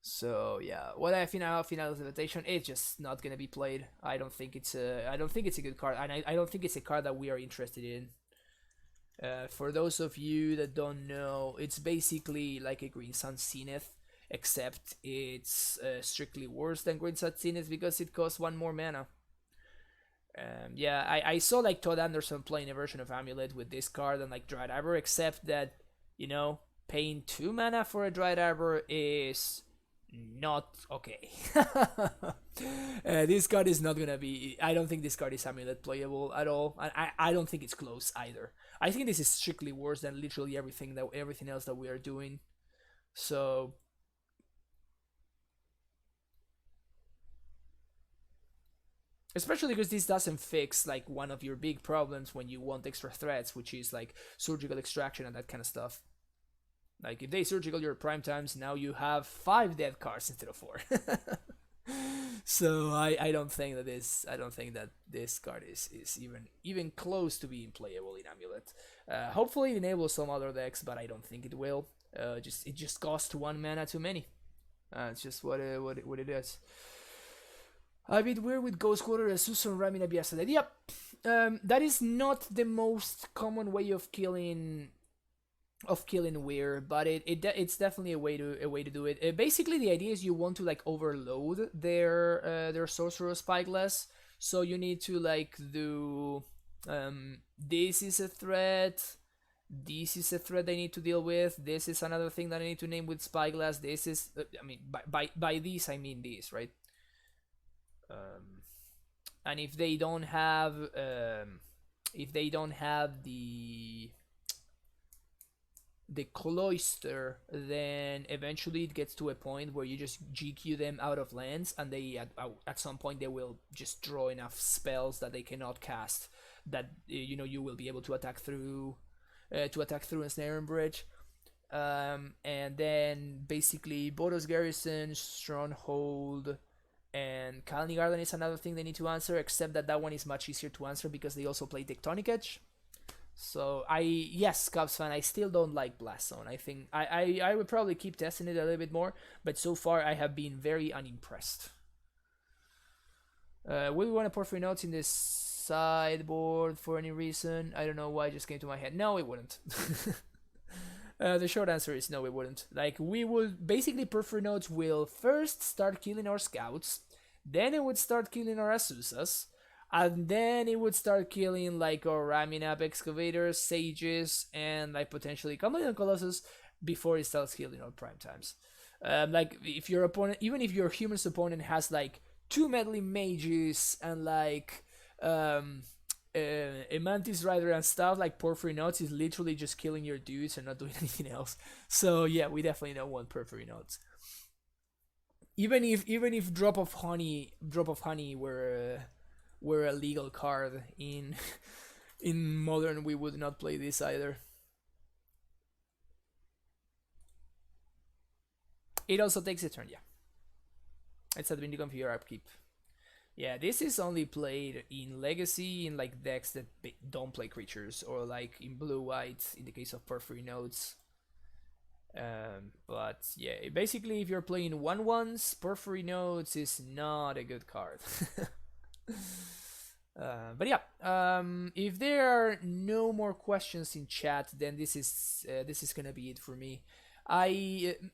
A: So yeah, what I final Levitation, it's just not gonna be played. I don't think it's a good card, and I don't think it's a card that we are interested in. For those of you that don't know, it's basically like a Green Sun Zenith, except it's strictly worse than Green Sun Zenith because it costs 1 more mana. Yeah, I saw like Todd Anderson playing a version of Amulet with this card and like Dried Arbor, except that, you know, paying 2 mana for a Dried Arbor is not okay. This card is not gonna be. I don't think this card is Amulet playable at all. I don't think it's close either. I think this is strictly worse than literally everything else that we are doing. So especially because this doesn't fix like one of your big problems when you want extra threats, which is like surgical extraction and that kind of stuff. Like if they surgical your prime times, now you have 5 dead cards instead of 4. So I don't think that this card is even close to being playable in Amulet. Hopefully it enables some other decks, but I don't think it will. It just costs 1 mana too many. It's just what it is. A bit weird with Ghost Quarter, Susan Ramina Biasaded. Yep, that is not the most common way of killing Weir, but it's definitely a way to do it. Basically, the idea is you want to like overload their Sorcerer Spyglass, so you need to like do this is a threat. This is a threat they need to deal with. This is another thing that I need to name with Spyglass. This is, I mean, by these I mean these, right? And if they don't have the cloister, then eventually it gets to a point where you just GQ them out of lands, and they at some point they will just draw enough spells that they cannot cast, that you know you will be able to attack through Ensnare and Bridge. And then basically Bodos Garrison, Stronghold, and Colony Garden is another thing they need to answer, except that one is much easier to answer because they also play Tectonic Edge. So yes, Cubs fan, I still don't like Blast Zone. I think I would probably keep testing it a little bit more, but so far I have been very unimpressed. Will we want to Porphyry Notes in this sideboard for any reason? I don't know why it just came to my head. No, it wouldn't. The short answer is no, it wouldn't. Like, we would basically Porphyry Notes will first start killing our scouts, then it would start killing our Azusa's, and then it would start killing like our Raminap Excavators, Sages, and like potentially Common Colossus before it starts killing our prime times. Like if your opponent, even if your human's opponent has like 2 Medley Mages and like a Mantis Rider and stuff, like Porphyry Notes is literally just killing your dudes and not doing anything else. So yeah, we definitely don't want Porphyry Notes. Even if Drop of Honey were a legal card in Modern, we would not play this either. It also takes a turn, yeah. It's at Windy Configure Upkeep. Yeah, this is only played in Legacy in like decks that don't play creatures, or like in blue white in the case of Porphyry Nodes. But yeah, basically, if you're playing 1/1s, Porphyry Nodes is not a good card. But yeah, if there are no more questions in chat, then this is gonna be it for me.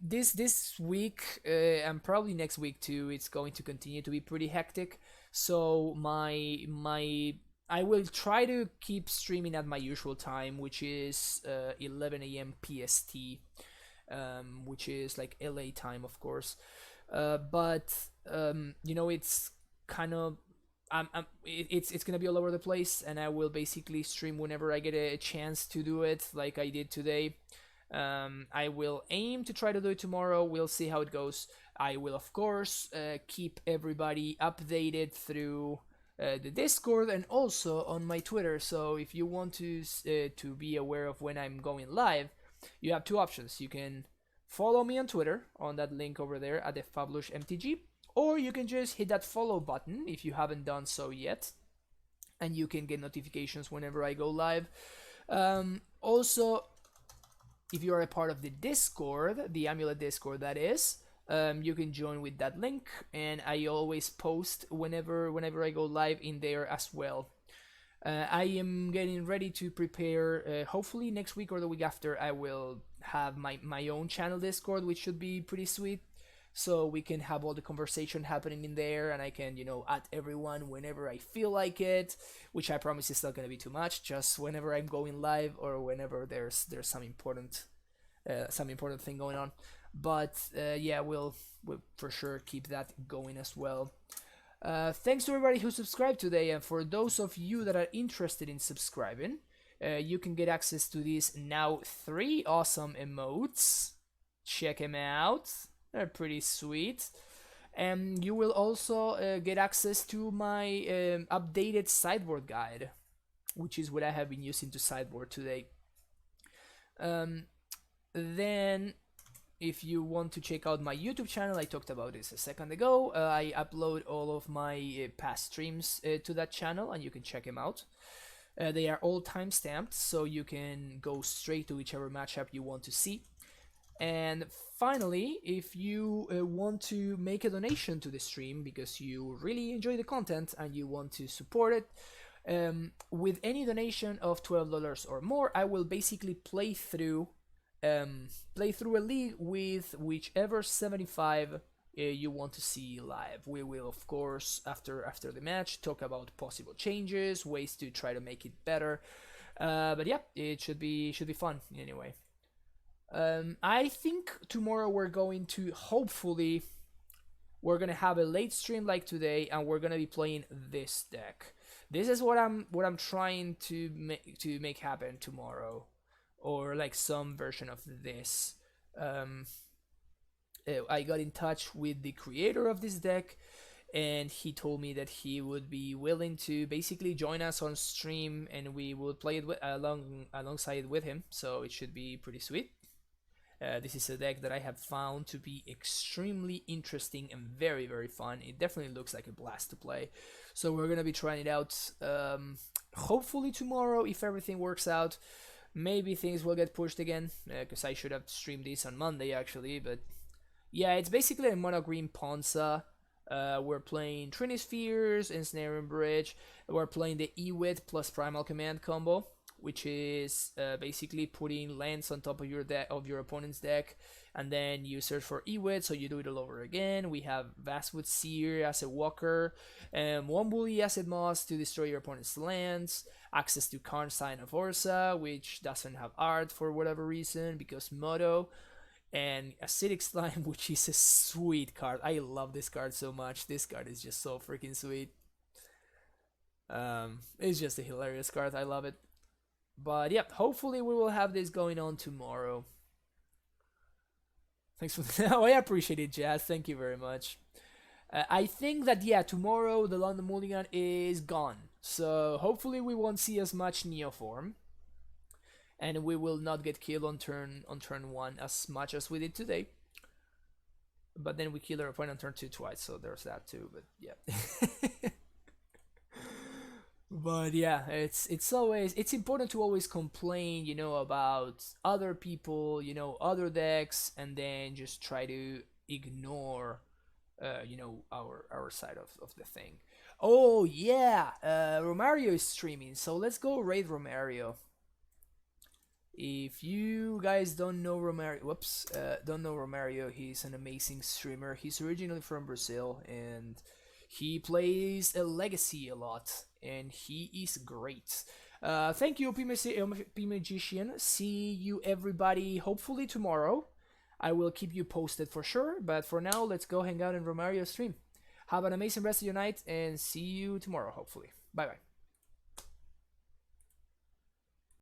A: This week and probably next week too, it's going to continue to be pretty hectic. So my I will try to keep streaming at my usual time, which is 11 a.m. PST, which is like LA time, of course. But it's kind of it's gonna be all over the place, and I will basically stream whenever I get a chance to do it, like I did today. I will aim to try to do it tomorrow. We'll see how it goes. I will, of course, keep everybody updated through the Discord and also on my Twitter. So if you want to be aware of when I'm going live, you have two options. You can follow me on Twitter on that link over there at the Fabulous MTG, or you can just hit that follow button if you haven't done so yet, and you can get notifications whenever I go live. Also, if you are a part of the Discord, the Amulet Discord that is, you can join with that link, and I always post whenever I go live in there as well. I am getting ready to prepare. Hopefully next week or the week after, I will have my own channel Discord, which should be pretty sweet. So we can have all the conversation happening in there, and I can add everyone whenever I feel like it, which I promise is not gonna be too much. Just whenever I'm going live or whenever there's some important thing going on. But yeah, we'll for sure keep that going as well. Thanks to everybody who subscribed today, and for those of you that are interested in subscribing, you can get access to these now 3 awesome emotes. Check them out. They're pretty sweet. And you will also get access to my updated sideboard guide, which is what I have been using to sideboard today. Then, if you want to check out my YouTube channel, I talked about this a second ago. I upload all of my past streams to that channel, and you can check them out. They are all time-stamped, so you can go straight to whichever matchup you want to see. And finally, if you want to make a donation to the stream because you really enjoy the content and you want to support it, with any donation of $12 or more, I will basically play through a league with whichever 75 you want to see live. We will, of course, after the match, talk about possible changes, ways to try to make it better. But yeah, it should be fun anyway. I think tomorrow we're going to have a late stream like today, and we're gonna be playing this deck. This is what I'm trying to make happen tomorrow, or like some version of this. I got in touch with the creator of this deck, and he told me that he would be willing to basically join us on stream, and we would play it alongside with him. So it should be pretty sweet. This is a deck that I have found to be extremely interesting and very, very fun. It definitely looks like a blast to play. So we're going to be trying it out hopefully tomorrow if everything works out. Maybe things will get pushed again, because I should have streamed this on Monday actually. But yeah, it's basically a mono green Ponza. We're playing Trinispheres, Ensnaring Bridge. We're playing the Ewit plus Primal Command combo, which is basically putting lands on top of your opponent's deck, and then you search for Ewit, so you do it all over again. We have Vastwood Seer as a walker, Wombly Acid Moss to destroy your opponent's lands, access to Karn Sign of Ursa, which doesn't have art for whatever reason, because Moto, and Acidic Slime, which is a sweet card. I love this card so much. This card is just so freaking sweet. It's just a hilarious card. I love it. But yeah, hopefully we will have this going on tomorrow. Thanks for that. Oh, I appreciate it, Jazz. Thank you very much. I think that yeah, tomorrow the London Mulligan is gone, so hopefully we won't see as much Neoform, and we will not get killed on turn 1 as much as we did today. But then we kill our opponent on turn 2 twice, so there's that too. But yeah. But yeah, it's always it's important to always complain, about other people, other decks, and then just try to ignore, our side of the thing. Oh yeah, Romario is streaming, so let's go raid Romario. If you guys don't know Romario, he's an amazing streamer. He's originally from Brazil, and he plays a Legacy a lot, and he is great. Thank you, P Magician. See you, everybody, hopefully tomorrow. I will keep you posted for sure, but for now, let's go hang out in Romario stream. Have an amazing rest of your night, and see you tomorrow, hopefully. Bye bye.